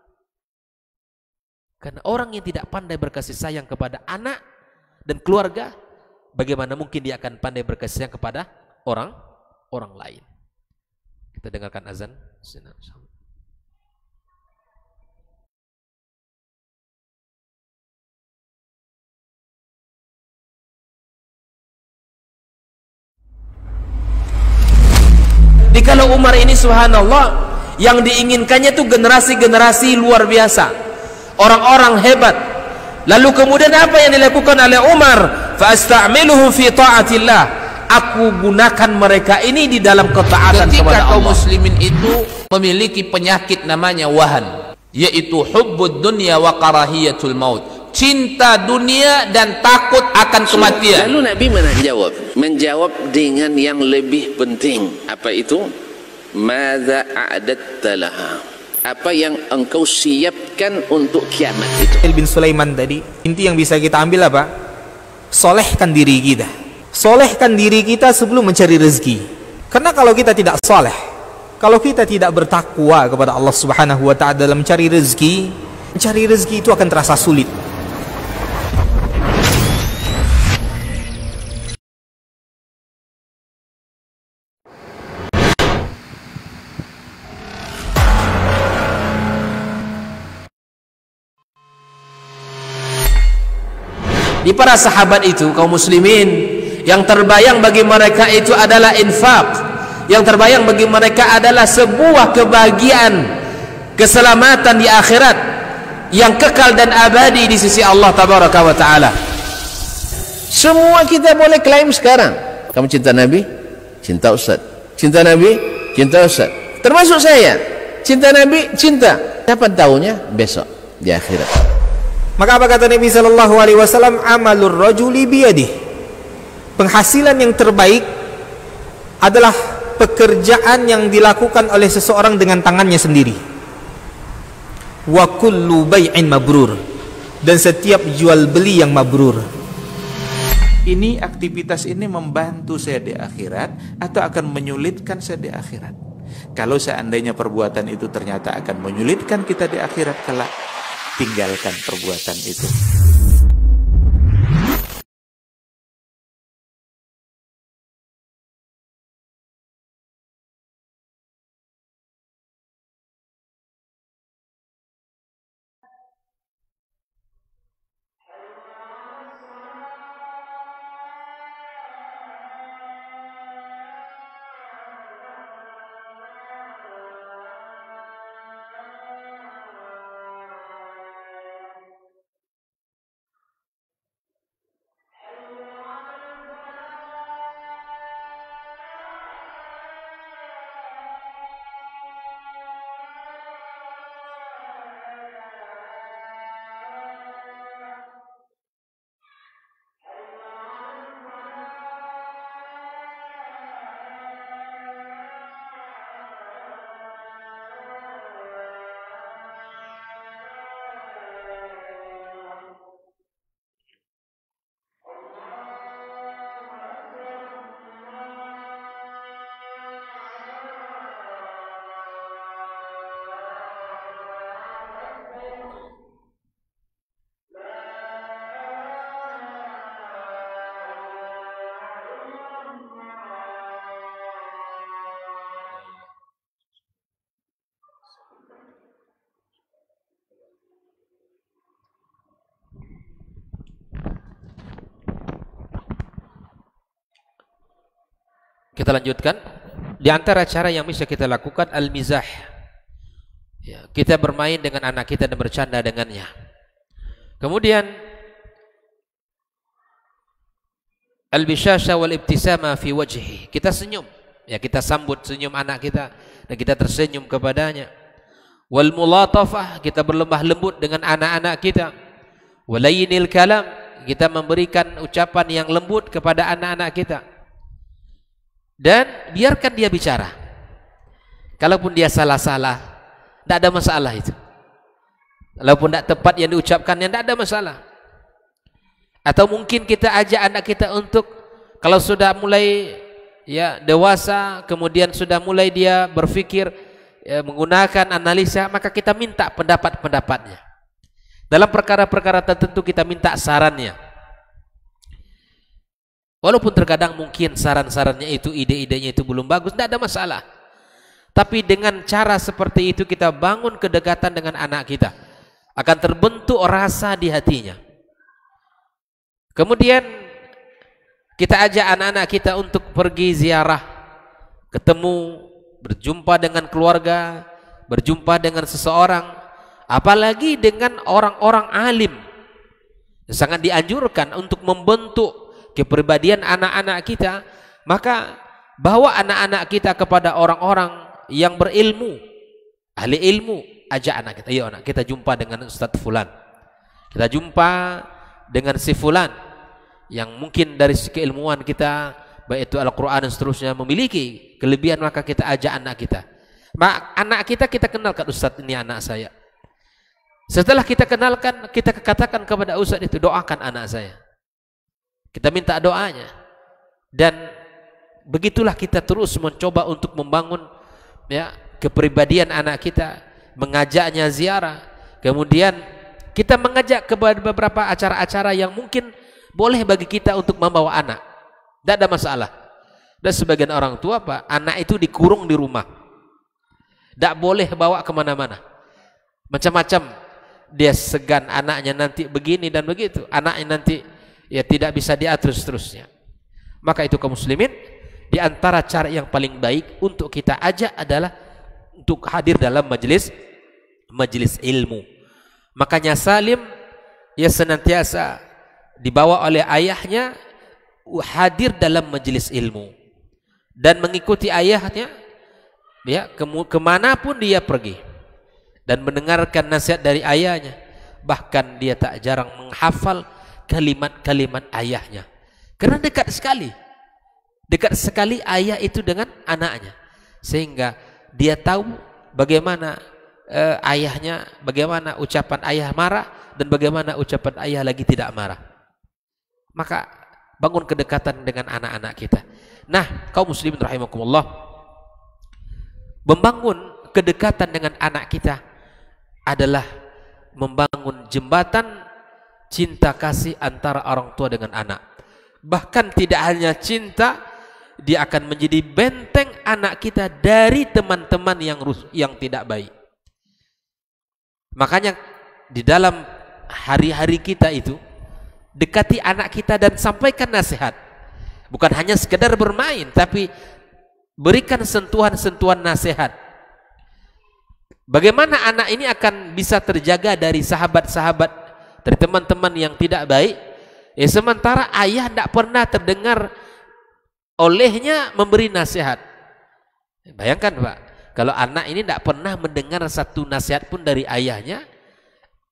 Karena orang yang tidak pandai berkasih sayang kepada anak dan keluarga, bagaimana mungkin dia akan pandai berkasih sayang kepada orang lain? Kita dengarkan azan. Kalau Umar ini subhanallah, yang diinginkannya itu generasi-generasi luar biasa, orang-orang hebat. Lalu kemudian apa yang dilakukan oleh Umar? Fa'asta'miluhum fi ta'atillah. Aku gunakan mereka ini di dalam ketaatan kepada Allah. Ketika kaum muslimin itu memiliki penyakit namanya wahan, yaitu hubbud dunya wa karahiyatul maut, cinta dunia dan takut akan kematian. Lalu Nabi menjawab dengan yang lebih penting. Apa itu? Madza a'adatta laha. Apa yang engkau siapkan untuk kiamat itu. Bin Sulaiman tadi, inti yang bisa kita ambil apa? Solehkan diri kita. Solehkan diri kita sebelum mencari rezeki. Karena kalau kita tidak soleh, kalau kita tidak bertakwa kepada Allah Subhanahu wa ta'ala dalam mencari rezeki itu akan terasa sulit. Jadi para sahabat itu, kaum muslimin, yang terbayang bagi mereka itu adalah infak, yang terbayang bagi mereka adalah sebuah kebahagiaan, keselamatan di akhirat yang kekal dan abadi di sisi Allah tabaraka wa taala. Semua kita boleh klaim sekarang. Kamu cinta Nabi? Cinta Ustaz. Cinta Nabi? Cinta Ustaz. Termasuk saya. Cinta Nabi? Cinta. Dapat tahunya besok di akhirat. Maka apa kata Nabi sallallahu alaihi wasallam? Amalur rajuli biyadihi. Penghasilan yang terbaik adalah pekerjaan yang dilakukan oleh seseorang dengan tangannya sendiri. Wa kullu bai'in mabrur. Dan setiap jual beli yang mabrur. Ini aktivitas ini membantu saya di akhirat atau akan menyulitkan saya di akhirat? Kalau seandainya perbuatan itu ternyata akan menyulitkan kita di akhirat kelak, tinggalkan perbuatan itu. Kita lanjutkan. Di antara cara yang bisa kita lakukan al-mizah. Ya, kita bermain dengan anak kita dan bercanda dengannya. Kemudian al-bishasha wal ibtisama fi wajhi. Kita senyum. Ya, kita sambut senyum anak kita dan kita tersenyum kepadanya. Wal mulatafah, kita berlembah lembut dengan anak-anak kita. Walayyinil kalam, kita memberikan ucapan yang lembut kepada anak-anak kita. Dan biarkan dia bicara. Kalaupun dia salah-salah, tidak ada masalah itu. Kalaupun tidak tepat yang diucapkannya, tidak ada masalah. Atau mungkin kita ajak anak kita untuk, kalau sudah mulai ya dewasa, kemudian sudah mulai dia berpikir ya, menggunakan analisa, maka kita minta pendapat-pendapatnya. Dalam perkara-perkara tertentu kita minta sarannya. Walaupun terkadang mungkin saran-sarannya itu, ide-idenya itu belum bagus, tidak ada masalah. Tapi dengan cara seperti itu kita bangun kedekatan dengan anak kita, akan terbentuk rasa di hatinya. Kemudian kita ajak anak-anak kita untuk pergi ziarah, ketemu, berjumpa dengan keluarga, berjumpa dengan seseorang, apalagi dengan orang-orang alim. Sangat dianjurkan untuk membentuk kepribadian anak-anak kita. Maka bawa anak-anak kita kepada orang-orang yang berilmu, ahli ilmu. Ajak anak kita, ayo anak, kita jumpa dengan Ustadz Fulan, kita jumpa dengan si Fulan yang mungkin dari segi keilmuan kita, baik itu Al-Quran dan seterusnya, memiliki kelebihan. Maka kita ajak anak kita. Anak kita kenalkan, Ustadz ini anak saya. Setelah kita kenalkan, kita katakan kepada Ustadz itu, doakan anak saya. Kita minta doanya. Dan begitulah kita terus mencoba untuk membangun ya kepribadian anak kita, mengajaknya ziarah. Kemudian kita mengajak kepada beberapa acara-acara yang mungkin boleh bagi kita untuk membawa anak. Tidak ada masalah. Dan sebagian orang tua anak itu dikurung di rumah, tidak boleh bawa kemana-mana. Macam-macam dia segan anaknya nanti begini dan begitu, anaknya nanti ya tidak bisa diatur seterusnya. Maka itu kaum muslimin, di antara cara yang paling baik untuk kita ajak adalah untuk hadir dalam majelis ilmu. Makanya Salim ya senantiasa dibawa oleh ayahnya hadir dalam majelis ilmu dan mengikuti ayahnya ya kemanapun dia pergi dan mendengarkan nasihat dari ayahnya. Bahkan dia tak jarang menghafal kalimat-kalimat ayahnya karena dekat sekali ayah itu dengan anaknya, sehingga dia tahu bagaimana ayahnya, bagaimana ucapan ayah marah dan bagaimana ucapan ayah lagi tidak marah. Maka bangun kedekatan dengan anak-anak kita. Nah, kaum muslimin rahimakumullah, membangun kedekatan dengan anak kita adalah membangun jembatan cinta kasih antara orang tua dengan anak. Bahkan tidak hanya cinta, dia akan menjadi benteng anak kita dari teman-teman yang tidak baik. Makanya di dalam hari-hari kita itu, dekati anak kita dan sampaikan nasihat. Bukan hanya sekedar bermain, tapi berikan sentuhan-sentuhan nasihat. Bagaimana anak ini akan bisa terjaga dari sahabat-sahabat, dari teman-teman yang tidak baik, ya sementara ayah tidak pernah terdengar olehnya memberi nasihat. Bayangkan Pak, kalau anak ini tidak pernah mendengar satu nasihat pun dari ayahnya,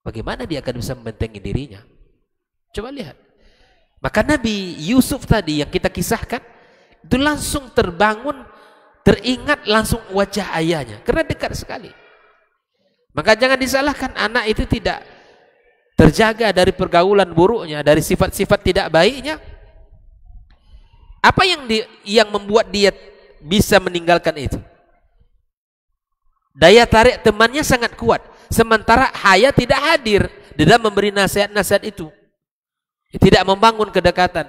bagaimana dia akan bisa membentengi dirinya? Coba lihat. Maka Nabi Yusuf tadi yang kita kisahkan, itu langsung terbangun, teringat langsung wajah ayahnya, karena dekat sekali. Maka jangan disalahkan anak itu tidak terjaga dari pergaulan buruknya, dari sifat-sifat tidak baiknya. Apa yang membuat dia bisa meninggalkan itu? Daya tarik temannya sangat kuat, sementara ayah tidak hadir dalam memberi nasihat-nasihat itu. Tidak membangun kedekatan.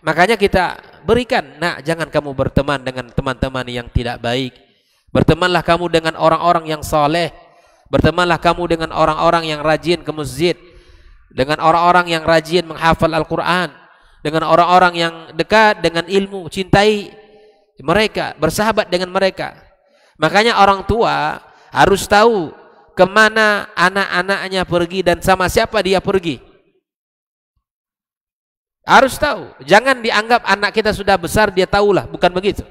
Makanya kita berikan, nak, jangan kamu berteman dengan teman-teman yang tidak baik. Bertemanlah kamu dengan orang-orang yang saleh. Bertemanlah kamu dengan orang-orang yang rajin ke masjid, dengan orang-orang yang rajin menghafal Al-Quran, dengan orang-orang yang dekat dengan ilmu. Cintai mereka, bersahabat dengan mereka. Makanya orang tua harus tahu kemana anak-anaknya pergi dan sama siapa dia pergi. Harus tahu. Jangan dianggap anak kita sudah besar dia tahulah, bukan begitu.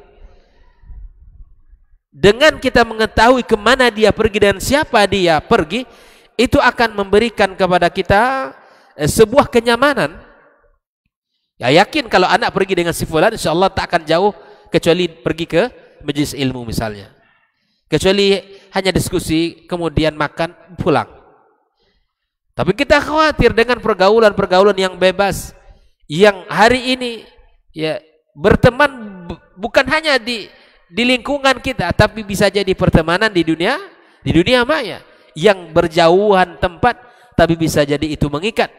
Dengan kita mengetahui kemana dia pergi dan siapa dia pergi, itu akan memberikan kepada kita sebuah kenyamanan. Ya, yakin kalau anak pergi dengan si fulan, insya Allah tak akan jauh kecuali pergi ke majelis ilmu misalnya. Kecuali hanya diskusi, kemudian makan, pulang. Tapi kita khawatir dengan pergaulan-pergaulan yang bebas, yang hari ini ya berteman bukan hanya di lingkungan kita, tapi bisa jadi pertemanan di dunia maya yang berjauhan tempat, tapi bisa jadi itu mengikat.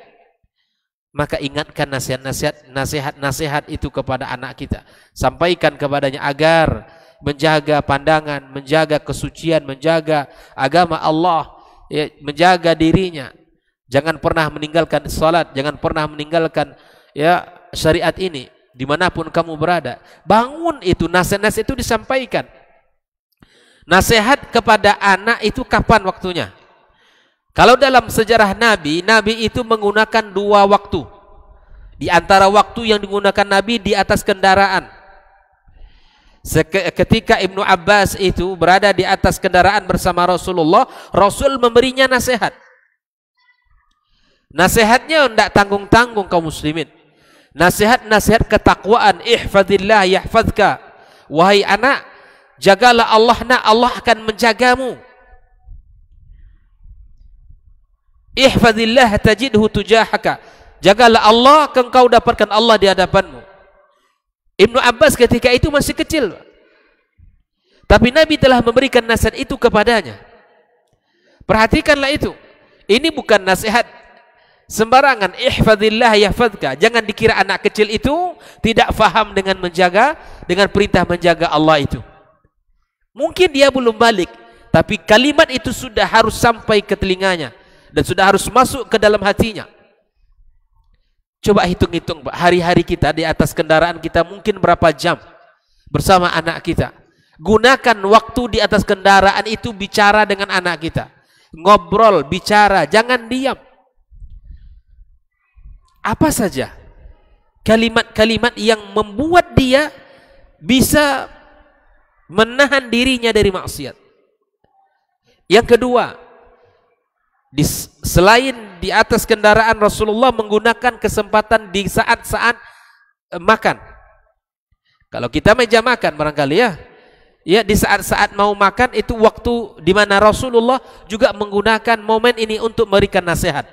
Maka ingatkan nasihat-nasihat itu kepada anak kita, sampaikan kepadanya agar menjaga pandangan, menjaga kesucian, menjaga agama Allah, ya, menjaga dirinya. Jangan pernah meninggalkan salat, jangan pernah meninggalkan ya syariat ini. Dimanapun kamu berada, bangun itu, nasihat itu disampaikan. Nasihat kepada anak itu kapan waktunya? Kalau dalam sejarah Nabi itu menggunakan 2 waktu. Di antara waktu yang digunakan Nabi di atas kendaraan. Ketika Ibnu Abbas itu berada di atas kendaraan bersama Rasulullah, Rasul memberinya nasihat. Nasihatnya tidak tanggung-tanggung kaum muslimin. Nasihat-nasihat ketakwaan, ihfadzillah yahfadzka. Wahai anak, jagalah Allah, nak, Allah akan menjagamu. Ihfadzillah tajidhu tujahaka. Jagalah Allah, engkau dapatkan Allah di hadapanmu. Ibnu Abbas ketika itu masih kecil, tapi Nabi telah memberikan nasihat itu kepadanya. Perhatikanlah itu. Ini bukan nasihat sembarangan. Ihfadzillah yahfadzka. Jangan dikira anak kecil itu tidak faham dengan menjaga, dengan perintah menjaga Allah itu. Mungkin dia belum balik, tapi kalimat itu sudah harus sampai ke telinganya dan sudah harus masuk ke dalam hatinya. Coba hitung-hitung Pak, hari-hari kita di atas kendaraan kita mungkin berapa jam bersama anak kita. Gunakan waktu di atas kendaraan itu bicara dengan anak kita. Ngobrol, bicara, jangan diam. Apa saja kalimat-kalimat yang membuat dia bisa menahan dirinya dari maksiat. Yang kedua, selain di atas kendaraan, Rasulullah menggunakan kesempatan di saat-saat makan. Kalau kita meja makan barangkali ya di saat-saat mau makan itu waktu di mana Rasulullah juga menggunakan momen ini untuk memberikan nasihat.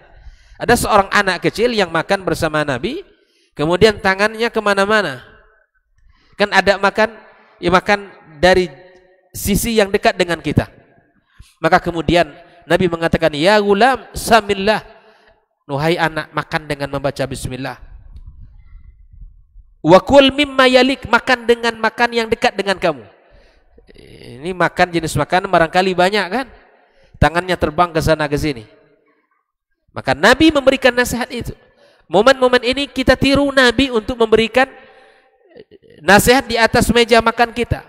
Ada seorang anak kecil yang makan bersama Nabi, kemudian tangannya kemana-mana. Kan ada makan, ya makan dari sisi yang dekat dengan kita. Maka kemudian Nabi mengatakan, ya gulam, samillah. Wahai anak, makan dengan membaca bismillah. Wa kul mimma yalik, makan dengan makan yang dekat dengan kamu. Ini makan jenis makanan barangkali banyak kan? Tangannya terbang ke sana ke sini. Maka Nabi memberikan nasihat itu. Momen-momen ini kita tiru Nabi untuk memberikan nasihat di atas meja makan kita.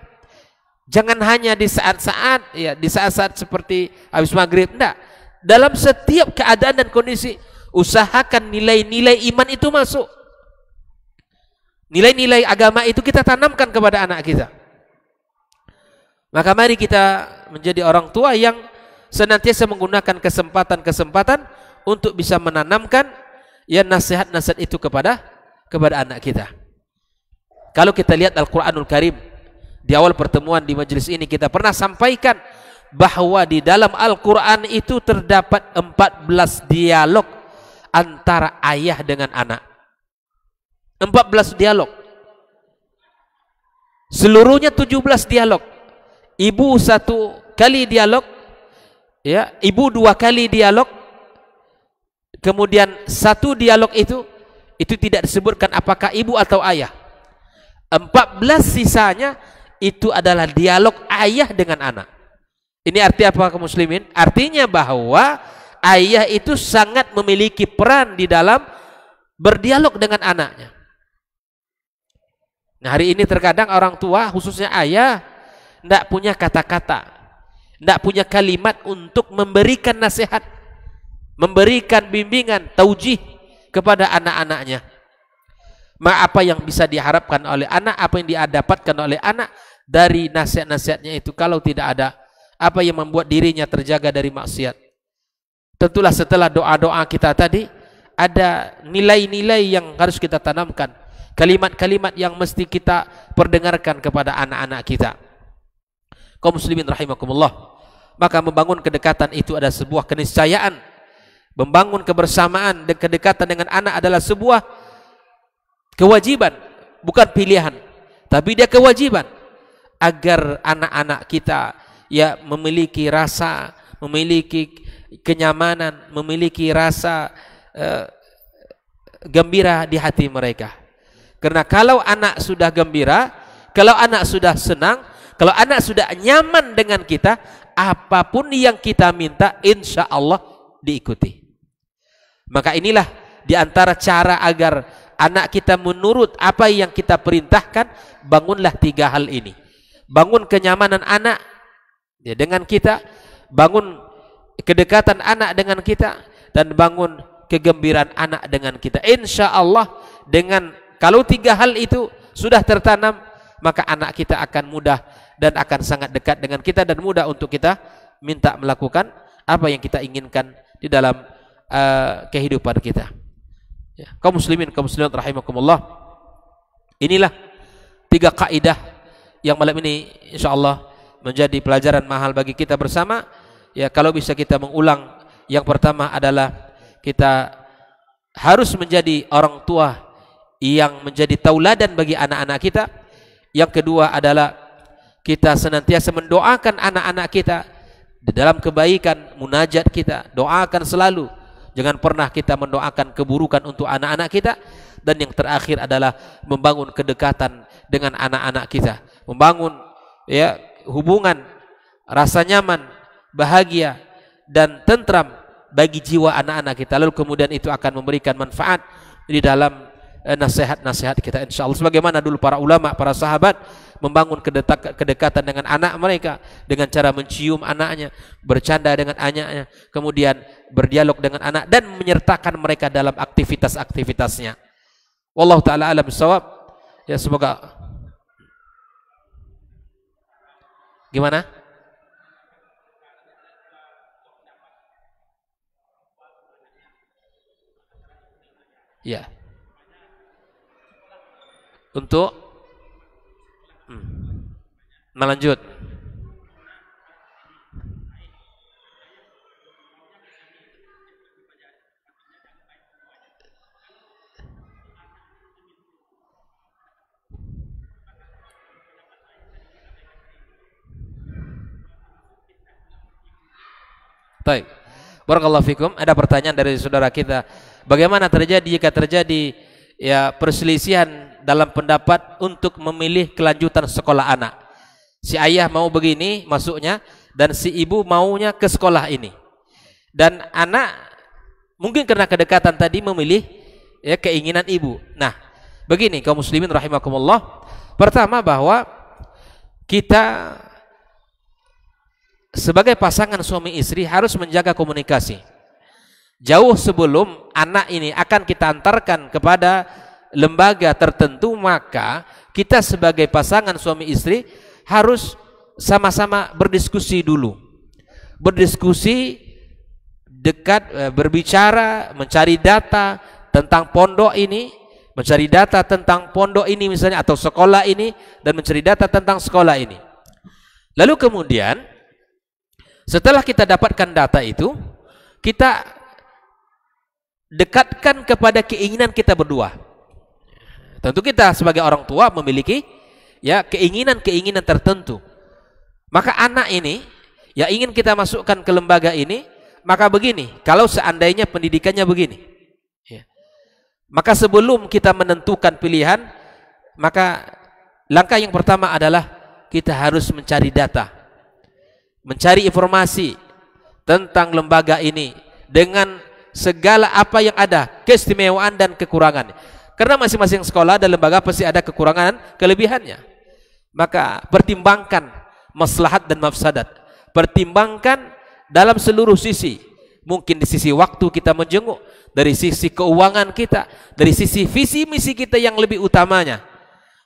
Jangan hanya di saat-saat di saat-saat seperti habis maghrib, enggak. Dalam setiap keadaan dan kondisi usahakan nilai-nilai iman itu masuk. Nilai-nilai agama itu kita tanamkan kepada anak kita. Maka mari kita menjadi orang tua yang senantiasa menggunakan kesempatan-kesempatan untuk bisa menanamkan nasihat-nasihat itu kepada anak kita. Kalau kita lihat Al-Qur'anul Karim, di awal pertemuan di majelis ini kita pernah sampaikan bahwa di dalam Al-Quran itu terdapat 14 dialog antara ayah dengan anak. 14 dialog. Seluruhnya 17 dialog. Ibu 1 kali dialog, ibu 2 kali dialog. Kemudian 1 dialog itu tidak disebutkan apakah ibu atau ayah. 14 sisanya itu adalah dialog ayah dengan anak. Ini arti apa kaum muslimin? Artinya bahwa ayah itu sangat memiliki peran di dalam berdialog dengan anaknya. Nah, hari ini terkadang orang tua, khususnya ayah, tidak punya kata-kata, tidak punya kalimat untuk memberikan nasihat, memberikan bimbingan, taujih kepada anak-anaknya. Apa yang bisa diharapkan oleh anak, apa yang dia dapatkan oleh anak dari nasihat-nasihatnya itu, kalau tidak ada apa yang membuat dirinya terjaga dari maksiat. Tentulah setelah doa-doa kita tadi, ada nilai-nilai yang harus kita tanamkan, kalimat-kalimat yang mesti kita perdengarkan kepada anak-anak kita. Kaum muslimin rahimakumullah, maka membangun kedekatan itu ada sebuah keniscayaan. Membangun kebersamaan dan kedekatan dengan anak adalah sebuah kewajiban, bukan pilihan, tapi dia kewajiban, agar anak-anak kita memiliki rasa, memiliki kenyamanan, memiliki rasa gembira di hati mereka. Karena kalau anak sudah gembira, kalau anak sudah senang, kalau anak sudah nyaman dengan kita, apapun yang kita minta insya Allah diikuti. Maka inilah diantara cara agar anak kita menurut apa yang kita perintahkan. Bangunlah 3 hal ini. Bangun kenyamanan anak dengan kita, bangun kedekatan anak dengan kita, dan bangun kegembiraan anak dengan kita. Insya Allah kalau 3 hal itu sudah tertanam, maka anak kita akan mudah dan akan sangat dekat dengan kita, dan mudah untuk kita minta melakukan apa yang kita inginkan di dalam kehidupan kita. Kaum muslimin, kaum muslimat rahimakumullah, inilah 3 kaidah yang malam ini insyaallah menjadi pelajaran mahal bagi kita bersama. Kalau bisa kita mengulang, yang pertama adalah kita harus menjadi orang tua yang menjadi tauladan bagi anak-anak kita. Yang kedua adalah kita senantiasa mendoakan anak-anak kita di dalam kebaikan, munajat kita, doakan selalu. Jangan pernah kita mendoakan keburukan untuk anak-anak kita. Dan yang terakhir adalah membangun kedekatan dengan anak-anak kita, membangun hubungan, rasa nyaman, bahagia dan tentram bagi jiwa anak-anak kita. Lalu kemudian itu akan memberikan manfaat di dalam nasihat-nasihat kita insyaallah, sebagaimana dulu para ulama, para sahabat membangun kedekatan dengan anak mereka dengan cara mencium anaknya, bercanda dengan anaknya, kemudian berdialog dengan anak dan menyertakan mereka dalam aktivitas-aktivitasnya. Wallahu taala alam bisawab. Ya, semoga gimana? Ya. Untuk melanjut. Baik. Barakallahu fikum. Ada pertanyaan dari saudara kita. Bagaimana jika terjadi ya perselisihan dalam pendapat untuk memilih kelanjutan sekolah anak? Si ayah mau begini masuknya dan si ibu maunya ke sekolah ini. Dan anak mungkin karena kedekatan tadi memilih ya keinginan ibu. Nah, begini kaum muslimin rahimakumullah. Pertama, bahwa kita sebagai pasangan suami istri harus menjaga komunikasi. Jauh sebelum anak ini akan kita antarkan kepada lembaga tertentu, maka kita sebagai pasangan suami istri harus sama-sama berdiskusi dulu. Berdiskusi dekat, berbicara, mencari data tentang pondok ini, mencari data tentang pondok ini misalnya, atau sekolah ini, dan mencari data tentang sekolah ini. Lalu kemudian setelah kita dapatkan data itu, kita dekatkan kepada keinginan kita berdua. Tentu kita sebagai orang tua memiliki ya keinginan-keinginan tertentu. Maka anak ini ya ingin kita masukkan ke lembaga ini, maka begini, kalau seandainya pendidikannya begini ya, maka sebelum kita menentukan pilihan, maka langkah yang pertama adalah kita harus mencari data, mencari informasi tentang lembaga ini dengan segala apa yang ada, keistimewaan dan kekurangan. Karena masing-masing sekolah dan lembaga pasti ada kekurangan dan kelebihannya. Maka pertimbangkan maslahat dan mafsadat. Pertimbangkan dalam seluruh sisi. Mungkin di sisi waktu kita menjenguk, dari sisi keuangan kita, dari sisi visi misi kita yang lebih utamanya.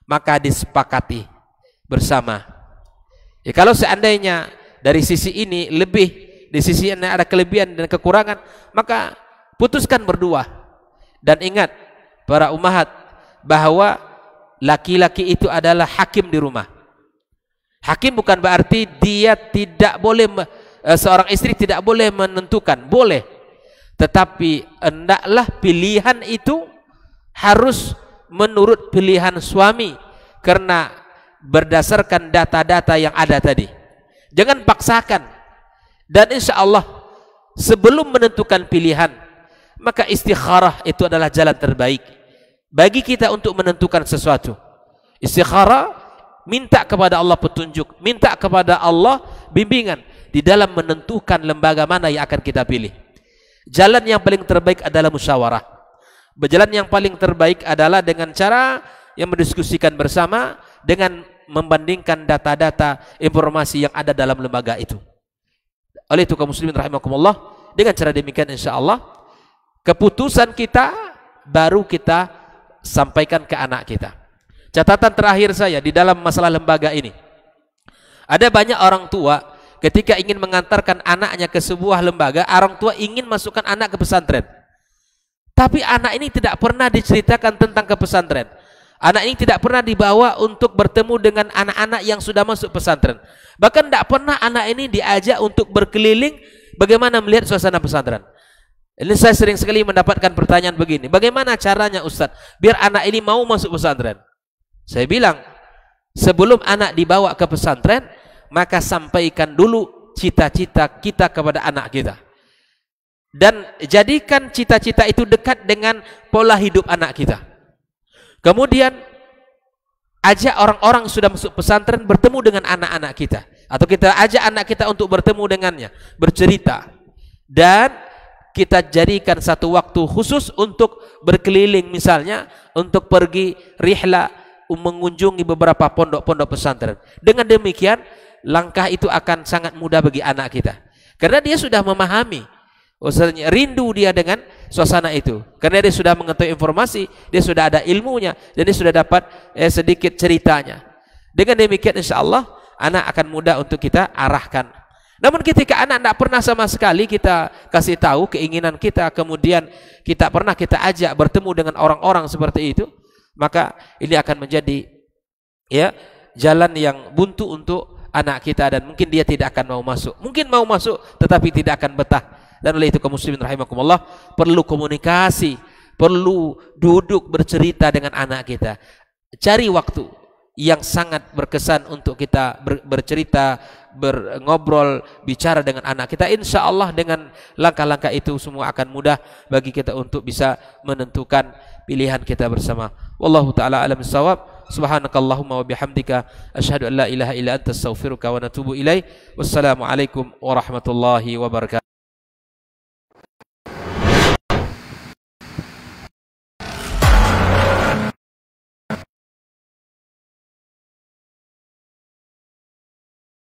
Maka disepakati bersama. Ya, kalau seandainya dari sisi ini lebih, di sisi ini ada kelebihan dan kekurangan, maka putuskan berdua. Dan ingat para ummahat bahwa laki-laki itu adalah hakim di rumah. Hakim bukan berarti dia tidak boleh, seorang istri tidak boleh menentukan, boleh. Tetapi hendaklah pilihan itu harus menurut pilihan suami, karena berdasarkan data-data yang ada tadi. Jangan paksakan. Dan insya Allah sebelum menentukan pilihan, maka istikharah itu adalah jalan terbaik bagi kita untuk menentukan sesuatu. Istikharah, minta kepada Allah petunjuk, minta kepada Allah bimbingan di dalam menentukan lembaga mana yang akan kita pilih. Jalan yang paling terbaik adalah musyawarah. Jalan yang paling terbaik adalah dengan cara yang mendiskusikan bersama, dengan membandingkan data-data informasi yang ada dalam lembaga itu. Oleh itu kaum muslimin rahimakumullah, dengan cara demikian insya Allah keputusan kita baru kita sampaikan ke anak kita. Catatan terakhir saya di dalam masalah lembaga ini, ada banyak orang tua ketika ingin mengantarkan anaknya ke sebuah lembaga, orang tua ingin masukkan anak ke pesantren, tapi anak ini tidak pernah diceritakan tentang ke pesantren. Anak ini tidak pernah dibawa untuk bertemu dengan anak-anak yang sudah masuk pesantren. Bahkan tidak pernah anak ini diajak untuk berkeliling bagaimana melihat suasana pesantren. Ini saya sering sekali mendapatkan pertanyaan begini, bagaimana caranya Ustadz biar anak ini mau masuk pesantren? Saya bilang, sebelum anak dibawa ke pesantren, maka sampaikan dulu cita-cita kita kepada anak kita. Dan jadikan cita-cita itu dekat dengan pola hidup anak kita. Kemudian ajak orang-orang sudah masuk pesantren bertemu dengan anak-anak kita, atau kita ajak anak kita untuk bertemu dengannya, bercerita. Dan kita jadikan satu waktu khusus untuk berkeliling, misalnya untuk pergi rihla, mengunjungi beberapa pondok-pondok pesantren. Dengan demikian langkah itu akan sangat mudah bagi anak kita, karena dia sudah memahami, rindu dia dengan suasana itu, karena dia sudah mengetahui informasi, dia sudah ada ilmunya, dan dia sudah dapat sedikit ceritanya. Dengan demikian insya Allah anak akan mudah untuk kita arahkan. Namun ketika anak tidak pernah sama sekali kita kasih tahu keinginan kita, kemudian kita ajak bertemu dengan orang-orang seperti itu, maka ini akan menjadi jalan yang buntu untuk anak kita, dan mungkin dia tidak akan mau masuk. Mungkin mau masuk tetapi tidak akan betah. Dan oleh itu kaum muslimin rahimakumullah, perlu komunikasi, perlu duduk bercerita dengan anak kita. Cari waktu yang sangat berkesan untuk kita bercerita, ngobrol, bicara dengan anak kita. Insya Allah dengan langkah-langkah itu semua akan mudah bagi kita untuk bisa menentukan pilihan kita bersama. Wallahu ta'ala alam bissawab. Subhanakallahumma wa bihamdika asyhadu an la ilaha illa anta astaghfiruka wa natubu ilaik. Wassalamu alaikum warahmatullahi wabarakatuh.